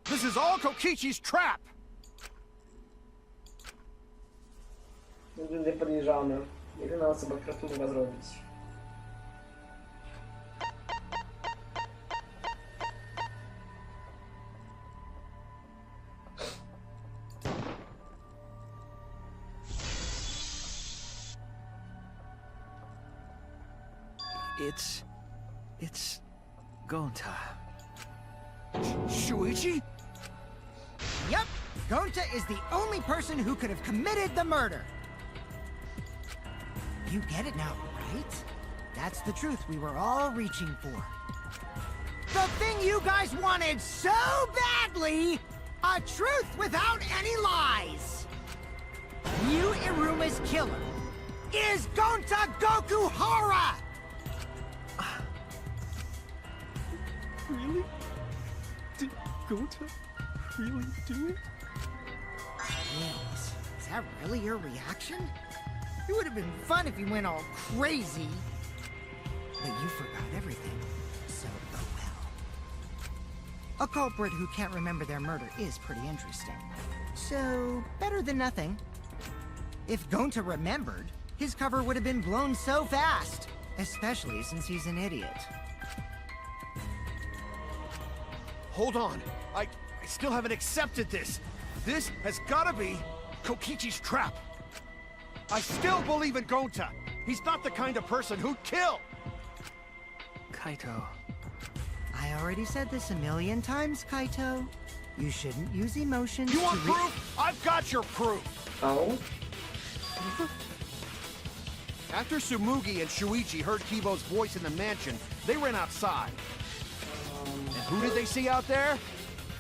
[SPEAKER 2] This is all Kokichi's trap!
[SPEAKER 1] Będę podejrzany. Jedyna osoba, która to mogła zrobić.
[SPEAKER 9] It's Gonta.
[SPEAKER 2] Shuichi?
[SPEAKER 5] Yep, Gonta is the only person who could have committed the murder. You get it now, right? That's the truth we were all reaching for. The thing you guys wanted so badly! A truth without any lies! Yu Iruma's killer is Gonta Gokuhara!
[SPEAKER 4] Really? Did Gonta really do it?
[SPEAKER 5] Yes. Is that really your reaction? It would have been fun if you went all crazy. But you forgot everything. So, oh well. A culprit who can't remember their murder is pretty interesting. So, better than nothing. If Gonta remembered, his cover would have been blown so fast. Especially since he's an idiot.
[SPEAKER 2] Hold on. I still haven't accepted this. This has gotta be Kokichi's trap. I still believe in Gonta. He's not the kind of person who'd kill.
[SPEAKER 9] Kaito.
[SPEAKER 5] I already said this a million times, Kaito. You shouldn't use emotions
[SPEAKER 2] You
[SPEAKER 5] to
[SPEAKER 2] want proof? I've got your proof.
[SPEAKER 1] Oh?
[SPEAKER 2] After Tsumugi and Shuichi heard Kibo's voice in the mansion, they ran outside. And who did they see out there?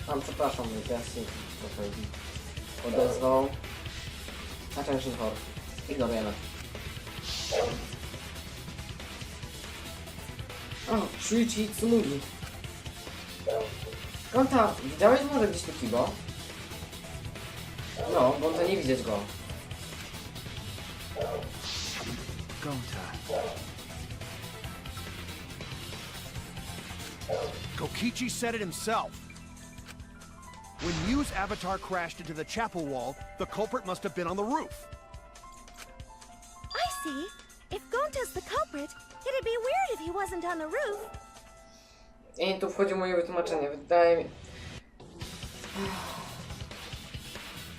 [SPEAKER 1] Przepraszam, ja się odezwał. Attention Hor. Ignorujemy. O, Shuichi Tsumugi. Gonta, widziałeś może gdzieś tu Kibo? No, bo to nie widzieć go.
[SPEAKER 9] Gonta.
[SPEAKER 2] Kokichi said it himself. When Yu's avatar crashed into the chapel wall, the culprit must have been on the roof.
[SPEAKER 7] I see. If Gonta's the culprit, it'd be weird if he wasn't on the roof.
[SPEAKER 1] I tu wchodzi moje wytłumaczenie.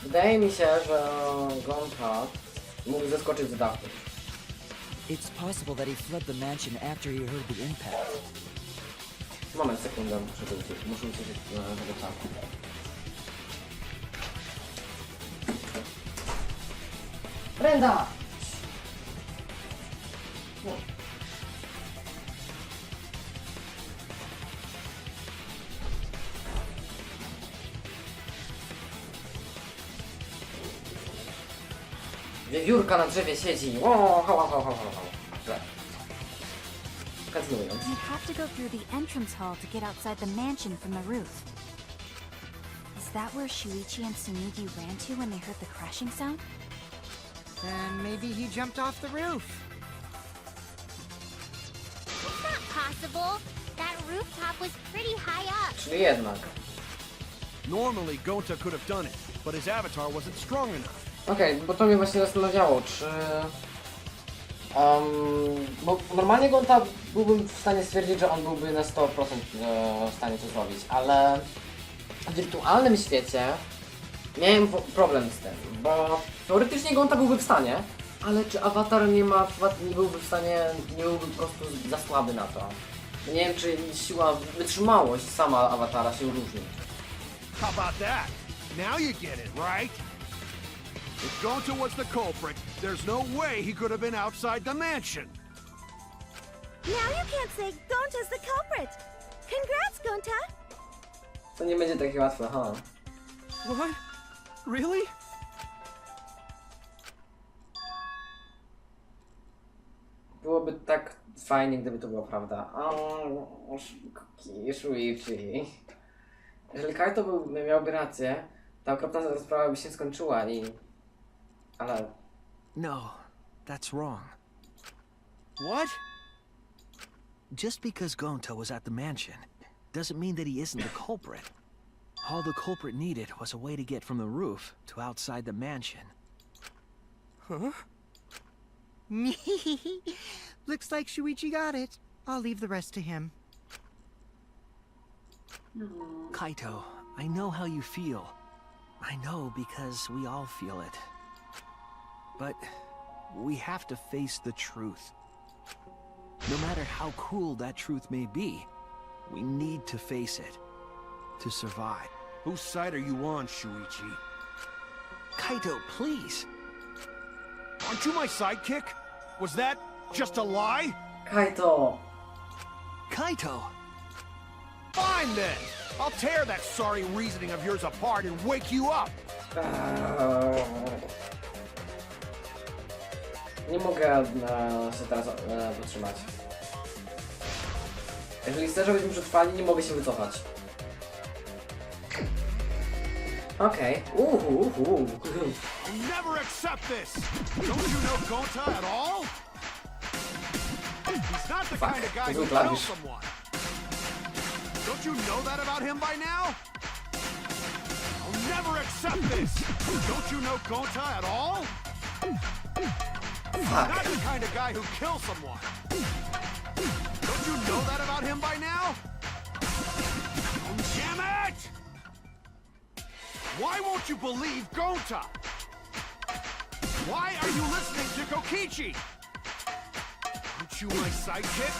[SPEAKER 1] Wydaje mi się, że Gonta mógł zeskoczyć z dachu.
[SPEAKER 8] It's possible that he fled the mansion after he heard the impact.
[SPEAKER 1] Moment, sekundę, muszę uciekać na tego czasu. Brenda! No. Wiewiórka na drzewie siedzi. O, ho, ho, ho, ho, ho. Źle. Kontynuując.
[SPEAKER 6] You'd have to go through the entrance hall to get outside the mansion from the roof. Is that where Shuichi and Tsumugi ran to when they heard the crashing sound?
[SPEAKER 5] Then maybe he jumped off the roof.
[SPEAKER 7] It's not possible. That rooftop was pretty high up.
[SPEAKER 1] Czyli jednak.
[SPEAKER 2] Normally, Gonta could have done it, but his avatar wasn't strong enough.
[SPEAKER 1] Okej, bo to mnie właśnie zastanawiało, czy... bo normalnie Gonta byłbym w stanie stwierdzić, że on byłby na 100% w stanie to zrobić, ale w wirtualnym świecie miałem problem z tym, bo teoretycznie Gonta byłby w stanie, ale czy awatar nie byłby w stanie, nie byłby po prostu za słaby na to. Nie wiem, czy siła, wytrzymałość sama awatara się różni.
[SPEAKER 2] How about that? Now you get it, right? If Gonta was the culprit, there's no way he could have been outside the mansion.
[SPEAKER 7] Now you can't say Gonta's the culprit. Congrats, Gonta.
[SPEAKER 1] To nie będzie takie łatwe, ha?
[SPEAKER 4] What? Really?
[SPEAKER 1] Byłoby tak fajnie, gdyby to była prawda. Shuichi. Jeżeli Kaito miałby rację, ta okropna sprawa by się skończyła i... Ale...
[SPEAKER 9] No, that's wrong.
[SPEAKER 2] What?
[SPEAKER 9] Just because Gonta was at the mansion doesn't mean that he isn't the culprit. All the culprit needed was a way to get from the roof to outside the mansion.
[SPEAKER 4] Huh?
[SPEAKER 5] Looks like Shuichi got it. I'll leave the rest to him.
[SPEAKER 9] Kaito, I know how you feel. I know because we all feel it. But we have to face the truth. No matter how cruel that truth may be, we need to face it. To survive.
[SPEAKER 2] Whose side are you on, Shuichi?
[SPEAKER 9] Kaito, please.
[SPEAKER 2] Aren't you my sidekick? Was that just a lie?
[SPEAKER 1] Kaito!
[SPEAKER 9] Kaito!
[SPEAKER 2] Fine then! I'll tear that sorry reasoning of yours apart and wake you up!
[SPEAKER 1] Nie mogę się teraz wytrzymać. Jeżeli chcę, żebyśmy przetrwali, nie mogę się wycofać. Okej.
[SPEAKER 2] I'll never accept this! Don't you know Gonta at all? He's not the kind of guy who kills someone. Don't you know that about him by now? I'll never accept this! Don't you know Gonta at all? He's not the kind of guy who kills someone. Don't you know that about him by now? Oh, damn it! Why won't you believe Gonta? Why are you listening to Kokichi? Aren't you my sidekick?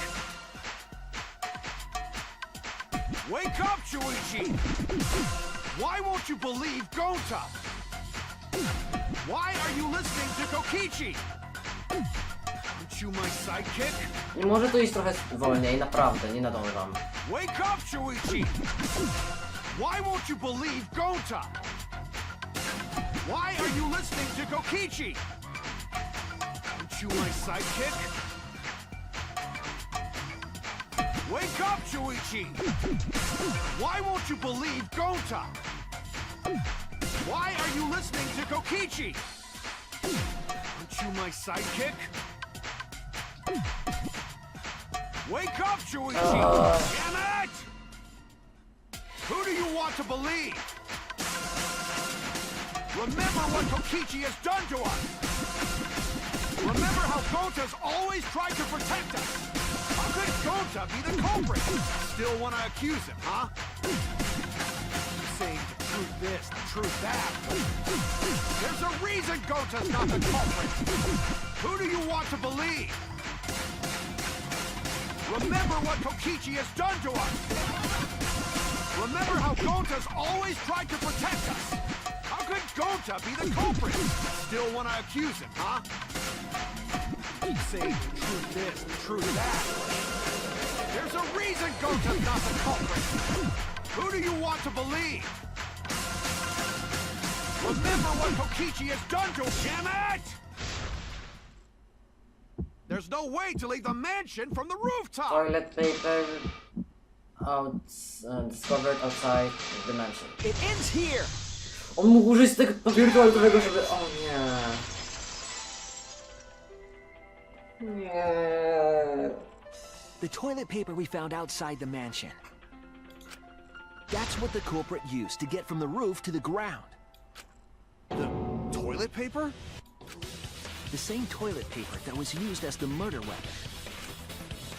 [SPEAKER 2] Wake up, Shuichi! Why won't you believe Gonta? Why are you listening to Kokichi? Aren't you my sidekick?
[SPEAKER 1] Nie może to iść trochę wolniej, naprawdę, nie nadążam.
[SPEAKER 2] Wake up, Shuichi! Why won't you believe Gonta? Why are you listening to Kokichi? Aren't you my sidekick? Wake up, Shuichi! Why won't you believe Gonta? Why are you listening to Kokichi? Aren't you my sidekick? Wake up, Shuichi! Damn it! Who do you want to believe? Remember what Kokichi has done to us! Remember how Gonta's always tried to protect us! How could Gonta be the culprit? Still want to accuse him, huh? Saying the truth this, the truth that. There's a reason Gonta's not the culprit! Who do you want to believe? Remember what Kokichi has done to us! Remember how Gonta's always tried to protect us! How could Gonta be the culprit? Still want to accuse him, huh? Keep saying the truth this, the truth that. There's a reason Gonta's not the culprit! Who do you want to believe? Remember what Kokichi has done to us, damn it! There's no way to leave the mansion from the rooftop!
[SPEAKER 1] Toilet paper discovered outside the mansion.
[SPEAKER 9] It ends here!
[SPEAKER 1] On mógł użyć tego papieru toaletowego, żeby... O nie. Nie.
[SPEAKER 9] The toilet paper we found outside the mansion. That's what the culprit used to get from the roof to the ground.
[SPEAKER 2] The toilet paper?
[SPEAKER 9] The same toilet paper that was used as the murder weapon.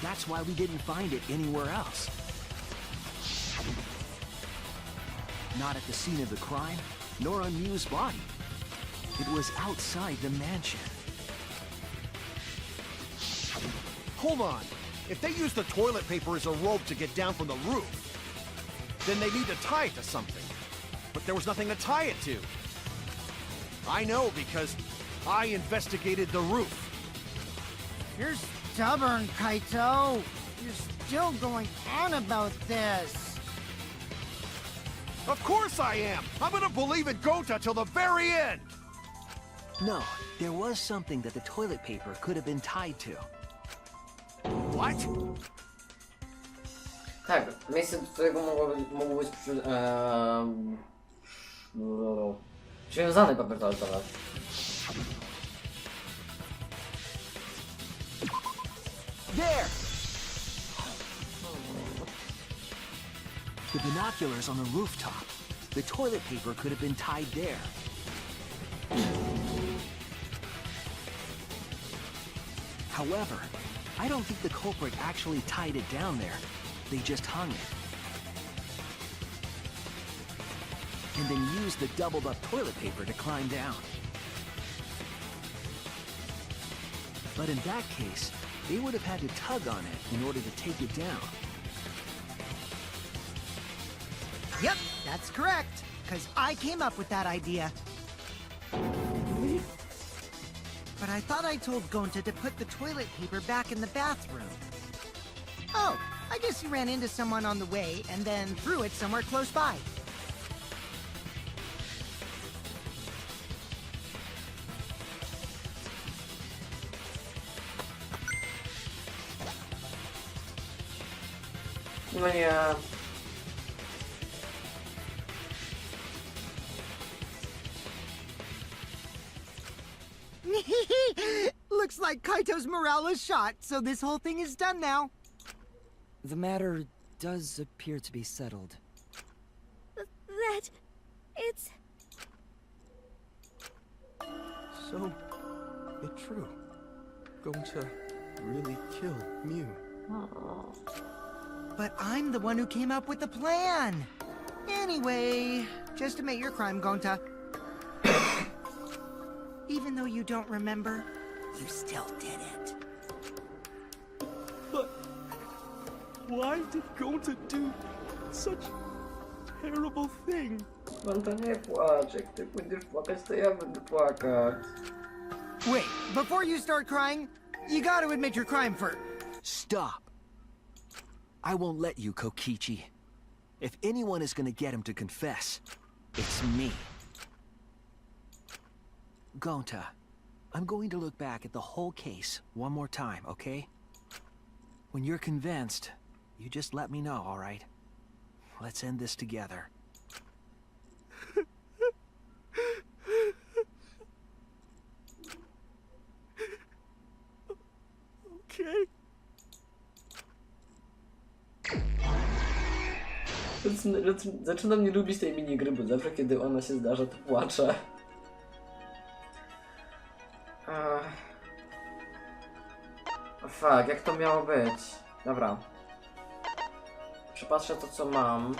[SPEAKER 9] That's why we didn't find it anywhere else. Not at the scene of the crime, nor on Miu's body. It was outside the mansion.
[SPEAKER 2] Hold on. If they use the toilet paper as a rope to get down from the roof, then they need to tie it to something. But there was nothing to tie it to. I know because I investigated the roof.
[SPEAKER 5] You're stubborn, Kaito. You're still going on about this.
[SPEAKER 2] Of course I am! I'm gonna believe in Gonta till the very end!
[SPEAKER 9] No, there was something that the toilet paper could have been tied to.
[SPEAKER 2] What?
[SPEAKER 1] Tak, miejsce, do którego mogło być przywiązany papier toaletowy.
[SPEAKER 9] There! The binoculars on the rooftop. The toilet paper could have been tied there. However, I don't think the culprit actually tied it down there. They just hung it. And then used the doubled up toilet paper to climb down. But in that case, they would have had to tug on it in order to take it down.
[SPEAKER 5] Yep, that's correct. Because I came up with that idea. But I thought I told Gonta to put the toilet paper back in the bathroom. Oh, I guess you ran into someone on the way and then threw it somewhere close by.
[SPEAKER 1] No nie.
[SPEAKER 5] Looks like Kaito's morale is shot, so this whole thing is done now.
[SPEAKER 8] The matter does appear to be settled.
[SPEAKER 7] That... it's...
[SPEAKER 4] So, it's true. Going to really kill Mew.
[SPEAKER 5] But I'm the one who came up with the plan. Anyway, just admit your crime, Gonta. Even though you don't remember, you still did it.
[SPEAKER 4] But why did Gonta do such a terrible thing?
[SPEAKER 1] Gonta, nie płacz. Jak ty będziesz płakać, to ja będę płakać.
[SPEAKER 5] Wait, before you start crying, you gotta admit your crime first.
[SPEAKER 9] Stop. I won't let you, Kokichi. If anyone is gonna get him to confess, it's me. Gonta, I'm going to look back at the whole case one more time, okay? When you're convinced, you just let me know, all right? Let's end this together.
[SPEAKER 4] Okay.
[SPEAKER 1] Zaczynam nie lubić tej minigry, bo zawsze kiedy ona się zdarza, to płaczę. Fuck, jak to miało być? Dobra. Przepatrzę to, co mam.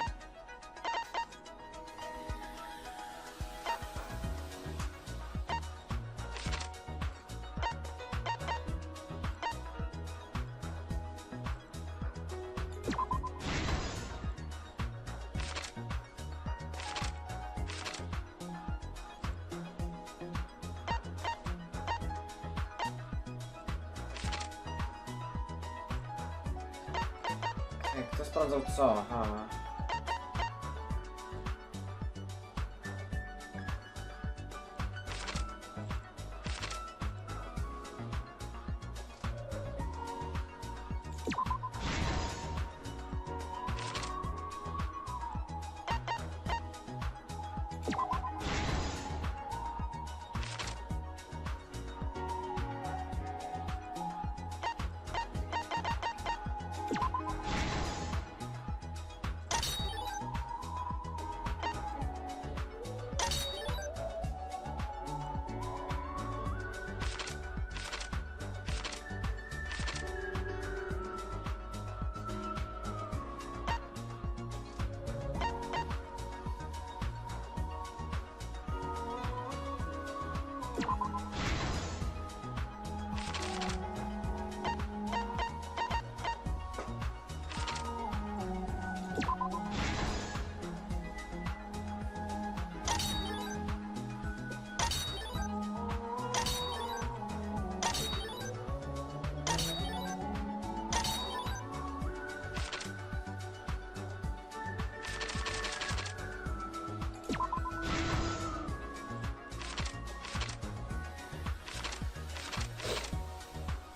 [SPEAKER 1] Kto sprawdzał co? Aha.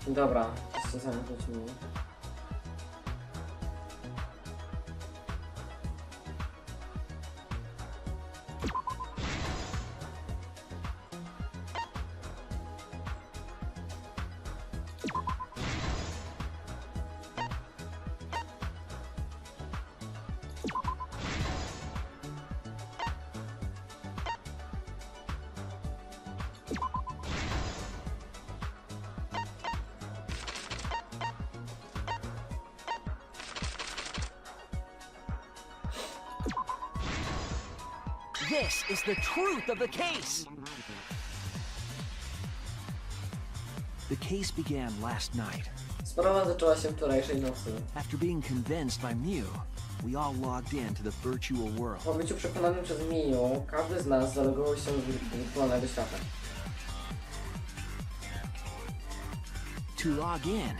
[SPEAKER 1] Dobra, to zamknąć mi.
[SPEAKER 9] This is the truth of the case! The case began last night.
[SPEAKER 1] Sprawa zaczęła się wczorajszej nocy.
[SPEAKER 9] After being convinced by Mew, we all logged in to the virtual world.
[SPEAKER 1] Po byciu przekonanym przez Miu, każdy z nas zalogował się do wirtualnego świata.
[SPEAKER 9] To log in,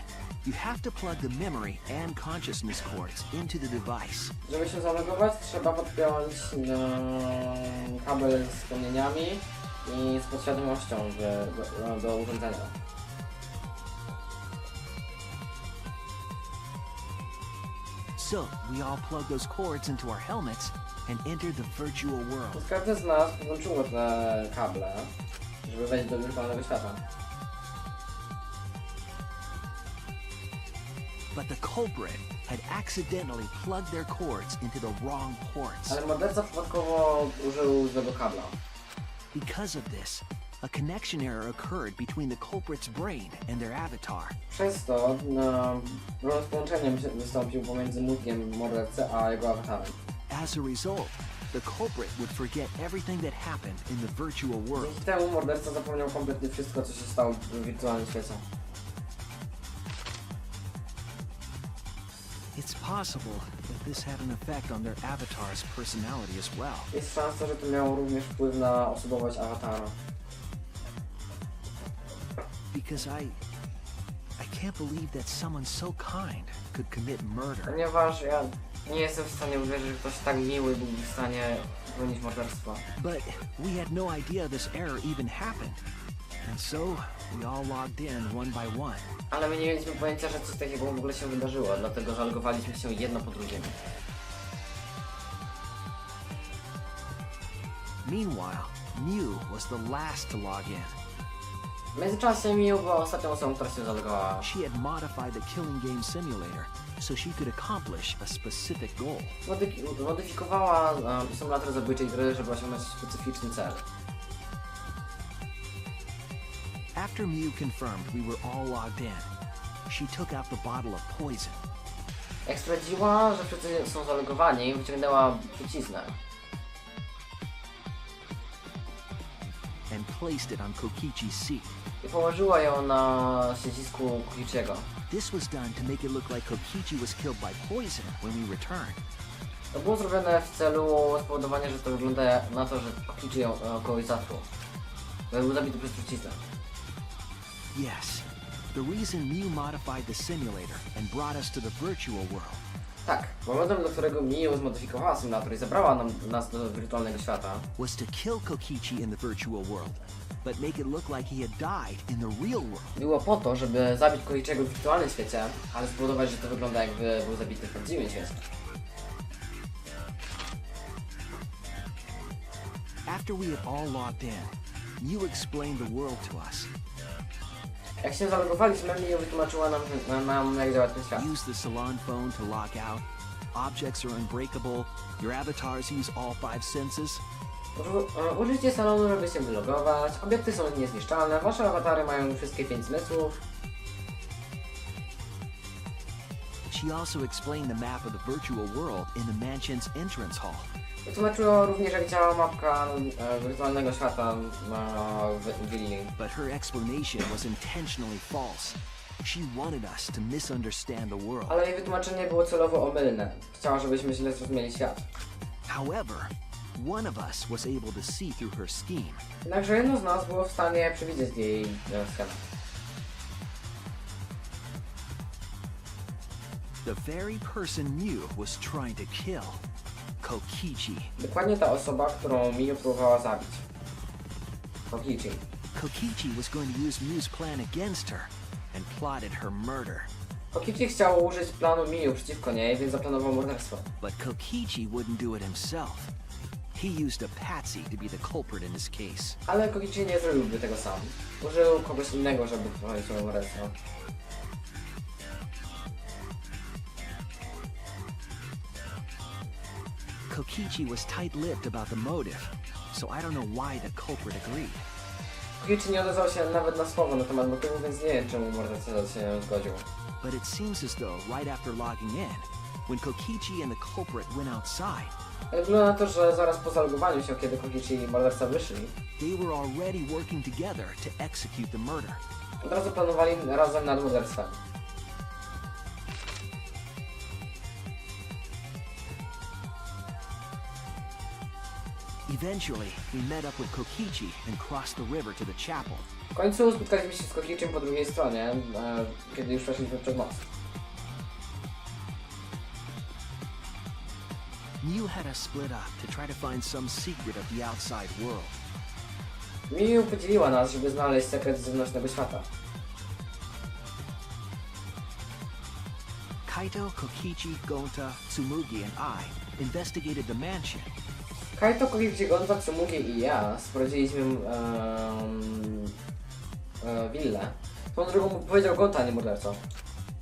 [SPEAKER 9] you have to plug the memory and consciousness cords into the device.
[SPEAKER 1] Żeby się zalogować, trzeba podpiąć kabel z wspomnieniami i z podświadomością do urządzenia.
[SPEAKER 9] So, we all plug those cords into our helmets and enter the virtual world.
[SPEAKER 1] Więc każdy z nas podłączyło te kable, żeby wejść do wirtualnego świata.
[SPEAKER 9] But the culprit had accidentally plugged their cords into the wrong ports.
[SPEAKER 1] Ale morderca przypadkowo użył złego kabla.
[SPEAKER 9] Because of this, a connection error occurred between the culprit's brain and their avatar.
[SPEAKER 1] Przez to problem z połączeniem wystąpił pomiędzy mózgiem mordercy a jego awatarem.
[SPEAKER 9] As a result, the culprit would forget everything that happened in the virtual world.
[SPEAKER 1] Dzięki temu morderca zapomniał kompletnie wszystko, co się stało w wirtualnym świecie.
[SPEAKER 9] It's possible that this had an effect on their avatar's personality as well.
[SPEAKER 1] Jest szansa, że to miało również wpływ na osobowość awatara.
[SPEAKER 9] Because I can't believe that someone so kind could commit murder.
[SPEAKER 1] Ponieważ ja nie jestem w stanie uwierzyć, że ktoś tak miły byłby w stanie popełnić morderstwo.
[SPEAKER 9] But we had no idea this error even happened. And so, we all logged in one by one.
[SPEAKER 1] Ale my nie mieliśmy pojęcia, że coś takiego w ogóle się wydarzyło, dlatego zalogowaliśmy się jedno po drugim.
[SPEAKER 9] Meanwhile, Mew was the last to log in.
[SPEAKER 1] W międzyczasie Miu była ostatnią osobą, która się zalogowała.
[SPEAKER 9] She had modified the killing game simulator so she could accomplish a specific goal.
[SPEAKER 1] Modyfikowała symulator zabójczej gry, żeby osiągnąć specyficzny cel.
[SPEAKER 9] After Mew confirmed we were all logged in, she took out the bottle of poison.
[SPEAKER 1] Jak stwierdziła, że wszyscy są zalogowani, wyciągnęła truciznę
[SPEAKER 9] And placed it on Kokichi's seat.
[SPEAKER 1] i położyła ją na siedzisku Kokichiego.
[SPEAKER 9] This was done to make it look like Kokichi was killed by poison when we returned.
[SPEAKER 1] To było zrobione w celu spowodowania, że to wygląda na to, że Kokichi ją kogoś zatruł. Był zabity przez truciznę.
[SPEAKER 9] Yes, the reason Mew modified the simulator and brought us to the virtual world
[SPEAKER 1] Tak, powodem, dla którego Miu zmodyfikowała symulator i zabrała nas do wirtualnego świata,
[SPEAKER 9] was to kill Kokichi in the virtual world, but make it look like he had died in the real world.
[SPEAKER 1] było po to, żeby zabić Kokichiego w wirtualnym świecie, ale spowodować, że to wygląda jakby był zabity w prawdziwym świecie.
[SPEAKER 9] After we had all logged in, Mew explained the world to us.
[SPEAKER 1] Jak się zalogowaliśmy, Miu wytłumaczyła nam jak działa ten świat.
[SPEAKER 9] Use the salon phone to log out. Objects are unbreakable. Your avatars use all 5 senses.
[SPEAKER 1] Użyjcie salonu, żeby się wylogować. Obiekty są niezniszczalne. Wasze awatary mają wszystkie 5 zmysłów.
[SPEAKER 9] She also explained the map of the virtual world in the mansion's entrance hall.
[SPEAKER 1] Wytłumaczyło również, jak działa mapka wirtualnego świata w willi.
[SPEAKER 9] But her explanation was intentionally false. She wanted us to misunderstand the world.
[SPEAKER 1] Ale jej wytłumaczenie było celowo omylne. Chciała, żebyśmy źle zrozumieli świat.
[SPEAKER 9] However, one of us was able to see through her scheme.
[SPEAKER 1] Jednakże jedno z nas było w stanie przewidzieć jej schemat.
[SPEAKER 9] The very person Mew was trying to kill. Kokichi.
[SPEAKER 1] Dokładnie ta osoba, którą Miu próbowała zabić. Kokichi.
[SPEAKER 9] Kokichi was going to use Mew's plan against her and plotted her murder.
[SPEAKER 1] Kokichi chciał użyć planu Miu przeciwko niej, więc zaplanował morderstwo.
[SPEAKER 9] But Kokichi wouldn't do it himself. He used a patsy to be the culprit in this case.
[SPEAKER 1] Ale Kokichi nie zrobiłby tego sam. Użył kogoś innego, żeby popełnić morderstwo.
[SPEAKER 9] Kokichi was tight-lipped about the motive, so I don't know why the culprit agreed.
[SPEAKER 1] Kokichi nie odezwał się nawet na słowo na temat motywu, więc nie wiem, czemu morderca się zgodził.
[SPEAKER 9] But it seems as though right after logging in, when Kokichi and the culprit went outside,
[SPEAKER 1] Ale wygląda na to, że zaraz po zalogowaniu się, kiedy Kokichi i morderca wyszli,
[SPEAKER 9] they were already working together to execute the murder.
[SPEAKER 1] od razu planowali razem nad morderstwem.
[SPEAKER 9] Eventually, we met up with Kokichi and crossed the river to the chapel.
[SPEAKER 1] W końcu spotkaliśmy się z Kokichim po drugiej stronie, kiedy już przeszliśmy przez most.
[SPEAKER 9] Mew had us split up to try to find some secret of the outside world.
[SPEAKER 1] Miu podzieliła nas, żeby znaleźć sekret zewnętrznego świata.
[SPEAKER 9] Kaito, Kokichi, Gonta, Tsumugi, and I investigated the mansion.
[SPEAKER 1] Kaito, Kokichi, Gonta, Tsumugi i ja sprawdziliśmy willę. Tą drugą powiedział Gonta, nie morderco.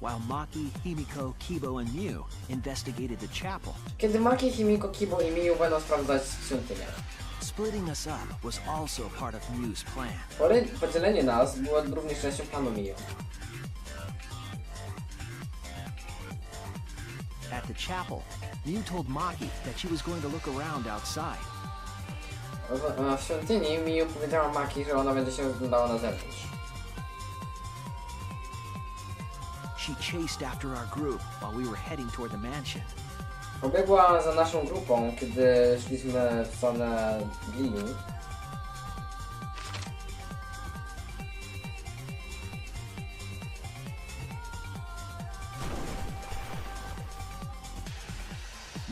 [SPEAKER 9] While Maki, Himiko, Kibo, and Mew investigated the chapel.
[SPEAKER 1] Kiedy Maki, Himiko, Kibo i Miu będą sprawdzać świątynię.
[SPEAKER 9] Splitting us up was also part of Mew's plan.
[SPEAKER 1] Podzielenie nas było również częścią planu Miu.
[SPEAKER 9] At the chapel, Mew told Maki that she was going to look around outside.
[SPEAKER 1] W świątyni Miu powiedziała Maki, że ona będzie się rozglądała na zewnątrz.
[SPEAKER 9] She chased after our group while we were heading toward the mansion.
[SPEAKER 1] Pobiegła za naszą grupą, kiedy szliśmy w stronę willi.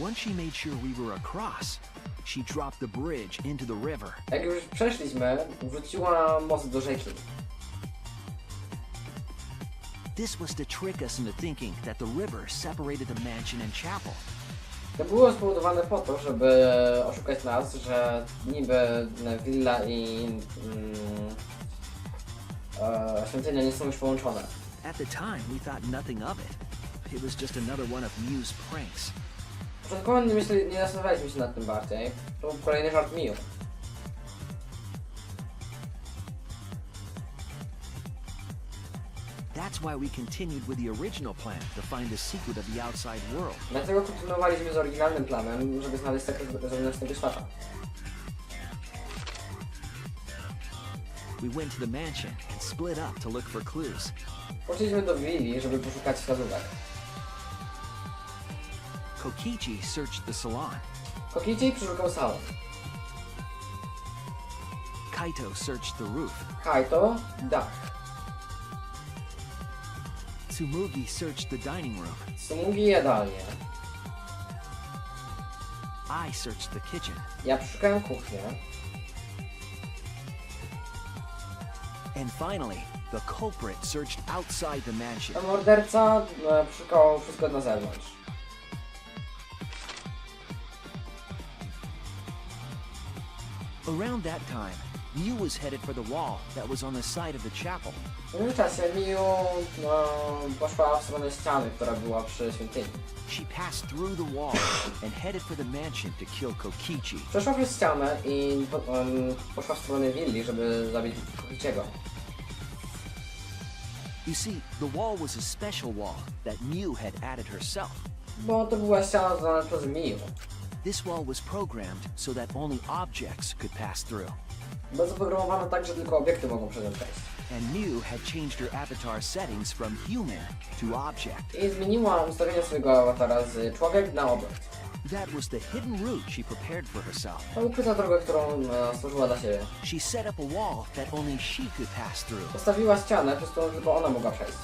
[SPEAKER 9] Once she made sure we were across, she dropped the bridge into the river.
[SPEAKER 1] Jak już przeszliśmy, wrzuciła most do rzeki.
[SPEAKER 9] This was to trick us into thinking that the river separated the mansion and chapel.
[SPEAKER 1] To było spowodowane po to, żeby oszukać nas, że niby willa i świątynia nie są już połączone.
[SPEAKER 9] At the time, we thought nothing of it. It was just another one of Mew's pranks.
[SPEAKER 1] Początkowo nie zastanawialiśmy się nad tym bardziej. To był kolejny żart Miu.
[SPEAKER 9] That's why we continued with the original plan to find the secret of the outside world.
[SPEAKER 1] Dlatego kontynuowaliśmy z oryginalnym planem, żeby znaleźć sekret zewnętrznego świata.
[SPEAKER 9] We went to the mansion and split up to look for clues.
[SPEAKER 1] Poszliśmy do willi, żeby poszukać wskazówek.
[SPEAKER 9] Kokichi searched the salon.
[SPEAKER 1] Kokichi przeszukał salon.
[SPEAKER 9] Kaito searched the roof.
[SPEAKER 1] Kaito dach.
[SPEAKER 9] Tsumugi searched the dining room.
[SPEAKER 1] Tsumugi jadalnię.
[SPEAKER 9] I searched the kitchen.
[SPEAKER 1] Ja przeszukałem kuchnię.
[SPEAKER 9] And finally, the culprit searched outside the mansion.
[SPEAKER 1] A morderca przeszukał wszystko na zewnątrz.
[SPEAKER 9] Around that time, Mew was headed for the wall that was on the side of the chapel.
[SPEAKER 1] W tym czasie Miu poszła w stronę ściany, która była przy świątyni.
[SPEAKER 9] She passed through the wall and headed for the mansion to kill Kokichi.
[SPEAKER 1] Przeszła przez ścianę i poszła w stronę willi, żeby zabić Kokichiego.
[SPEAKER 9] You see, the wall was a special wall that Mew had added herself.
[SPEAKER 1] Bo to była ściana dodana przez Miu.
[SPEAKER 9] This wall was programmed so that only objects could pass through.
[SPEAKER 1] Była zaprogramowana tak, że tylko obiekty mogą przez nią przejść.
[SPEAKER 9] And Mew had changed her avatar settings from human to object.
[SPEAKER 1] I zmieniła ustawienie swojego awatara z człowiek na obiekt.
[SPEAKER 9] That was the hidden route she prepared for herself.
[SPEAKER 1] To ukryta droga, którą stworzyła dla siebie.
[SPEAKER 9] She set up a wall that only she could pass through.
[SPEAKER 1] Postawiła ścianę, przez którą tylko ona mogła przejść.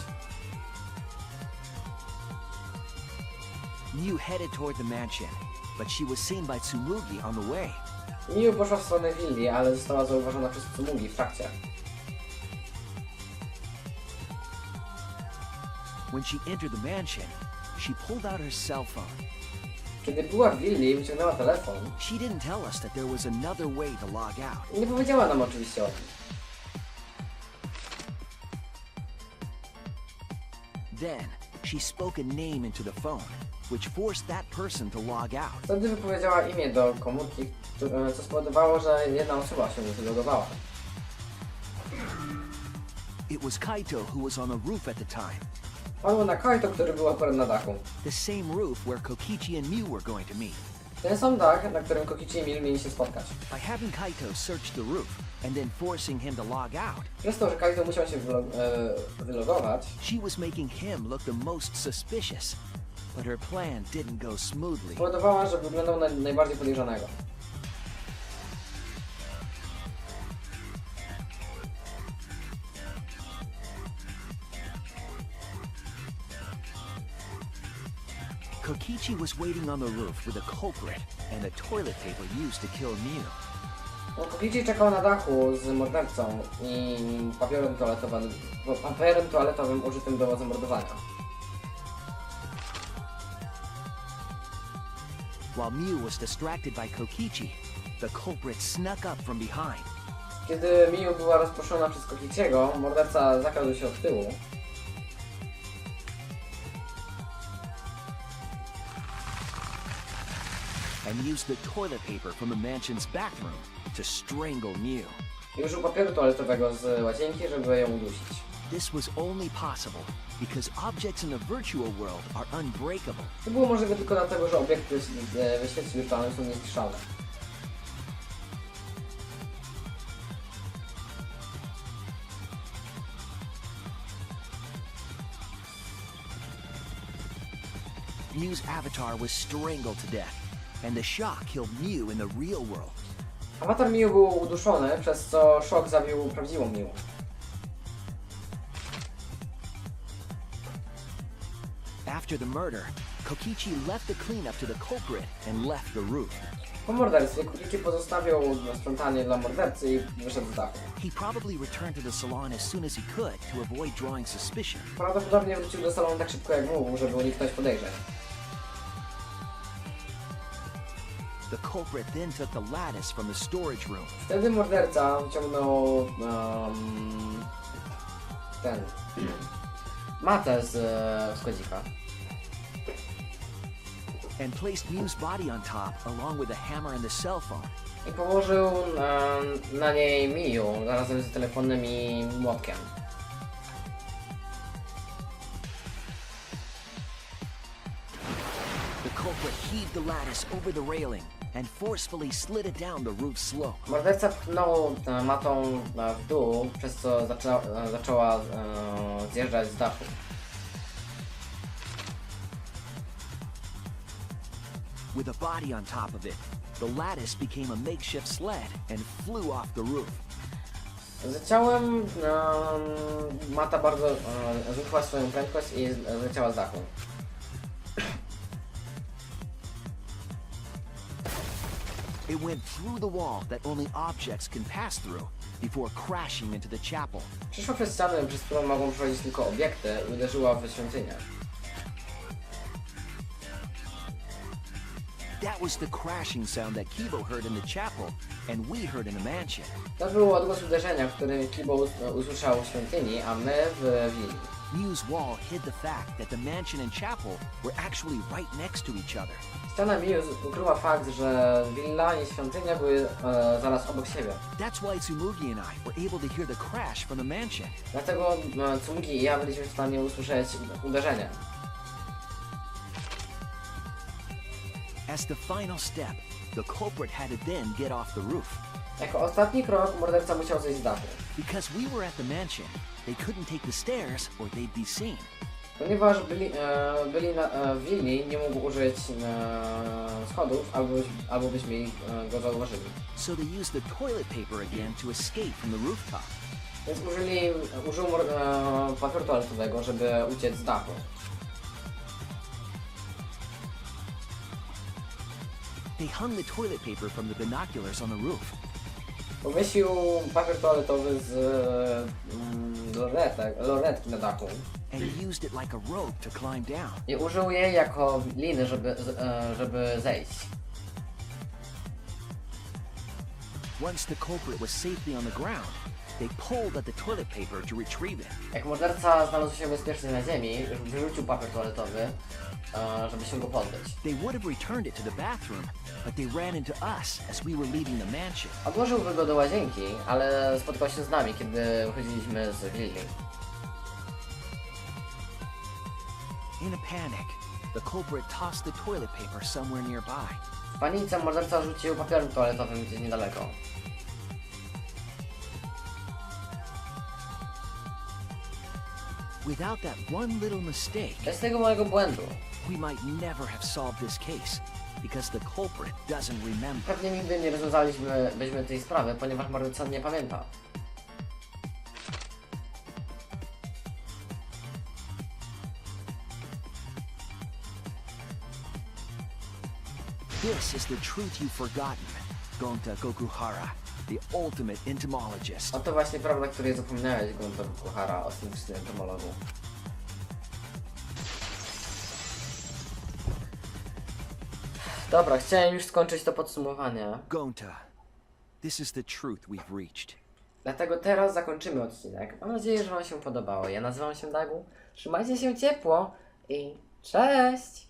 [SPEAKER 9] Mew headed toward the mansion, but she was seen by Tsumugi on the way.
[SPEAKER 1] Miu poszła w stronę willi, ale została zauważona przez Tsumugi w trakcie.
[SPEAKER 9] When she entered the mansion, she pulled out her cell phone.
[SPEAKER 1] Kiedy była w willi, wyciągnęła telefon.
[SPEAKER 9] She didn't tell us that there was another way to log out.
[SPEAKER 1] Nie powiedziała nam oczywiście o tym.
[SPEAKER 9] Then, she spoke a name into the phone, which forced that person to log out.
[SPEAKER 1] Wtedy wypowiedziała imię do komórki, co spowodowało, że jedna osoba się wylogowała.
[SPEAKER 9] It was Kaito, who was on the roof at the time.
[SPEAKER 1] Padło na Kaito, który był akurat na dachu.
[SPEAKER 9] The same roof where Kokichi and Mew were going to meet.
[SPEAKER 1] Ten sam dach, na którym Kokichi i Miu mieli się spotkać.
[SPEAKER 9] By having Kaito search the roof and then forcing him to log out,
[SPEAKER 1] Przez to, że Kaito musiał się wylogować,
[SPEAKER 9] she was making him look the most suspicious. But her plan didn't go smoothly.
[SPEAKER 1] spowodowała, że wyglądał na najbardziej podejrzanego.
[SPEAKER 9] Kokichi was waiting on the roof with a culprit and the toilet paper used to kill Mew.
[SPEAKER 1] No, Kokichi czekał na dachu z mordercą i papierem toaletowym użytym do zamordowania.
[SPEAKER 9] While Mew was distracted by Kokichi, the culprit snuck up from behind.
[SPEAKER 1] Kiedy Miu była rozproszona przez Kokichiego, morderca zakradł się od tyłu.
[SPEAKER 9] And used the toilet paper from the mansion's bathroom to strangle Mew.
[SPEAKER 1] I użył papieru toaletowego z łazienki, żeby ją udusić.
[SPEAKER 9] This was only possible because objects in the virtual world are unbreakable.
[SPEAKER 1] To było możliwe tylko dlatego, że obiekty w świecie wirtualnym są niezniszczalne.
[SPEAKER 9] Mew's avatar was strangled to death, and the shock killed Mew in the real world.
[SPEAKER 1] Awatar Miu był uduszony, przez co szok zabił prawdziwą Miu.
[SPEAKER 9] After the murder, Kokichi left the cleanup to the culprit and left the roof.
[SPEAKER 1] Po morderstwie Kokichi pozostawił sprzątanie dla mordercy i wyszedł z dachu.
[SPEAKER 9] He probably returned to the salon as soon as he could to avoid drawing suspicion.
[SPEAKER 1] Prawdopodobnie wrócił do salonu tak szybko jak mógł, żeby uniknąć podejrzeń.
[SPEAKER 9] The culprit then took the lattice from the storage room.
[SPEAKER 1] Wtedy morderca wyciągnął matę z kodzika
[SPEAKER 9] And placed Mew's body on top along with the hammer and the cell phone.
[SPEAKER 1] i położył na niej Miu razem z telefonem i młotkiem.
[SPEAKER 9] The culprit heaved the lattice over the railing and forcefully slid it down the roof slope.
[SPEAKER 1] Morderca pchnął matą w dół, przez co zaczęła zjeżdżać z dachu.
[SPEAKER 9] With a body on top of it, the lattice became a makeshift sled and flew off the roof.
[SPEAKER 1] Z ciałem mata bardzo zwiększyła swoją prędkość i zleciała z dachu.
[SPEAKER 9] It went through the wall that only objects can pass through before crashing into the chapel.
[SPEAKER 1] Przeszła przez ścianę, przez którą mogą przechodzić tylko obiekty i uderzyła w świątynię.
[SPEAKER 9] That was the crashing sound that Kibo heard in the chapel and we heard in the mansion.
[SPEAKER 1] To był odgłos uderzenia, który Kibo usłyszał w świątyni, a my w willi.
[SPEAKER 9] Mew's wall hid the fact that the mansion and chapel were actually right next to each other.
[SPEAKER 1] Ściana Miu ukryła fakt, że willa i świątynia były zaraz obok siebie.
[SPEAKER 9] That's why Tsumugi and I were able to hear the crash from the mansion.
[SPEAKER 1] Dlatego Tsumugi i ja byliśmy w stanie usłyszeć uderzenie.
[SPEAKER 9] As the final step, the culprit had to then get off the roof.
[SPEAKER 1] Jako ostatni krok morderca musiał zejść z dachu.
[SPEAKER 9] Because we were at the mansion, they couldn't take the stairs or they'd be seen.
[SPEAKER 1] Ponieważ byli w willi, nie mógł użyć schodów, albo byśmy go zauważyli.
[SPEAKER 9] So they used the toilet paper again to escape from the rooftop.
[SPEAKER 1] Więc użył papieru toaletowego, żeby uciec z dachu.
[SPEAKER 9] They hung the toilet paper from the binoculars on the roof.
[SPEAKER 1] Powiesił papier toaletowy z lornetki na dachu
[SPEAKER 9] And used it like a rope to climb down.
[SPEAKER 1] i użył jej jako liny, żeby zejść.
[SPEAKER 9] Once the culprit was safely on the ground, they pulled at the toilet paper to retrieve it.
[SPEAKER 1] Jak morderca znalazł się bezpiecznie na ziemi, wyrzucił papier toaletowy, żeby się go pozbyć.
[SPEAKER 9] They would have returned it to the bathroom, but they ran into us as we were leaving the mansion.
[SPEAKER 1] Odłożył go do łazienki, ale spotkał się z nami, kiedy wychodziliśmy z willi.
[SPEAKER 9] In a panic, the culprit tossed the toilet paper somewhere nearby.
[SPEAKER 1] W panice morderca rzucił papierem toaletowym gdzieś niedaleko.
[SPEAKER 9] Without that one little mistake,
[SPEAKER 1] Bez tego mojego błędu
[SPEAKER 9] we might never have solved this case, because the culprit doesn't remember.
[SPEAKER 1] pewnie nigdy nie rozwiązaliśmy tej sprawy, ponieważ morderca nie pamięta.
[SPEAKER 9] This is the truth you've forgotten, Gonta Gokuhara, the ultimate entomologist.
[SPEAKER 1] A to właśnie prawda, której zapomniałeś, Gonta Gokuhara, o tym entomologu. Dobra, chciałem już skończyć to podsumowanie.
[SPEAKER 9] Gonta, this is the truth we've reached.
[SPEAKER 1] Dlatego teraz zakończymy odcinek. Mam nadzieję, że wam się podobało. Ja nazywam się Dagu. Trzymajcie się ciepło i cześć!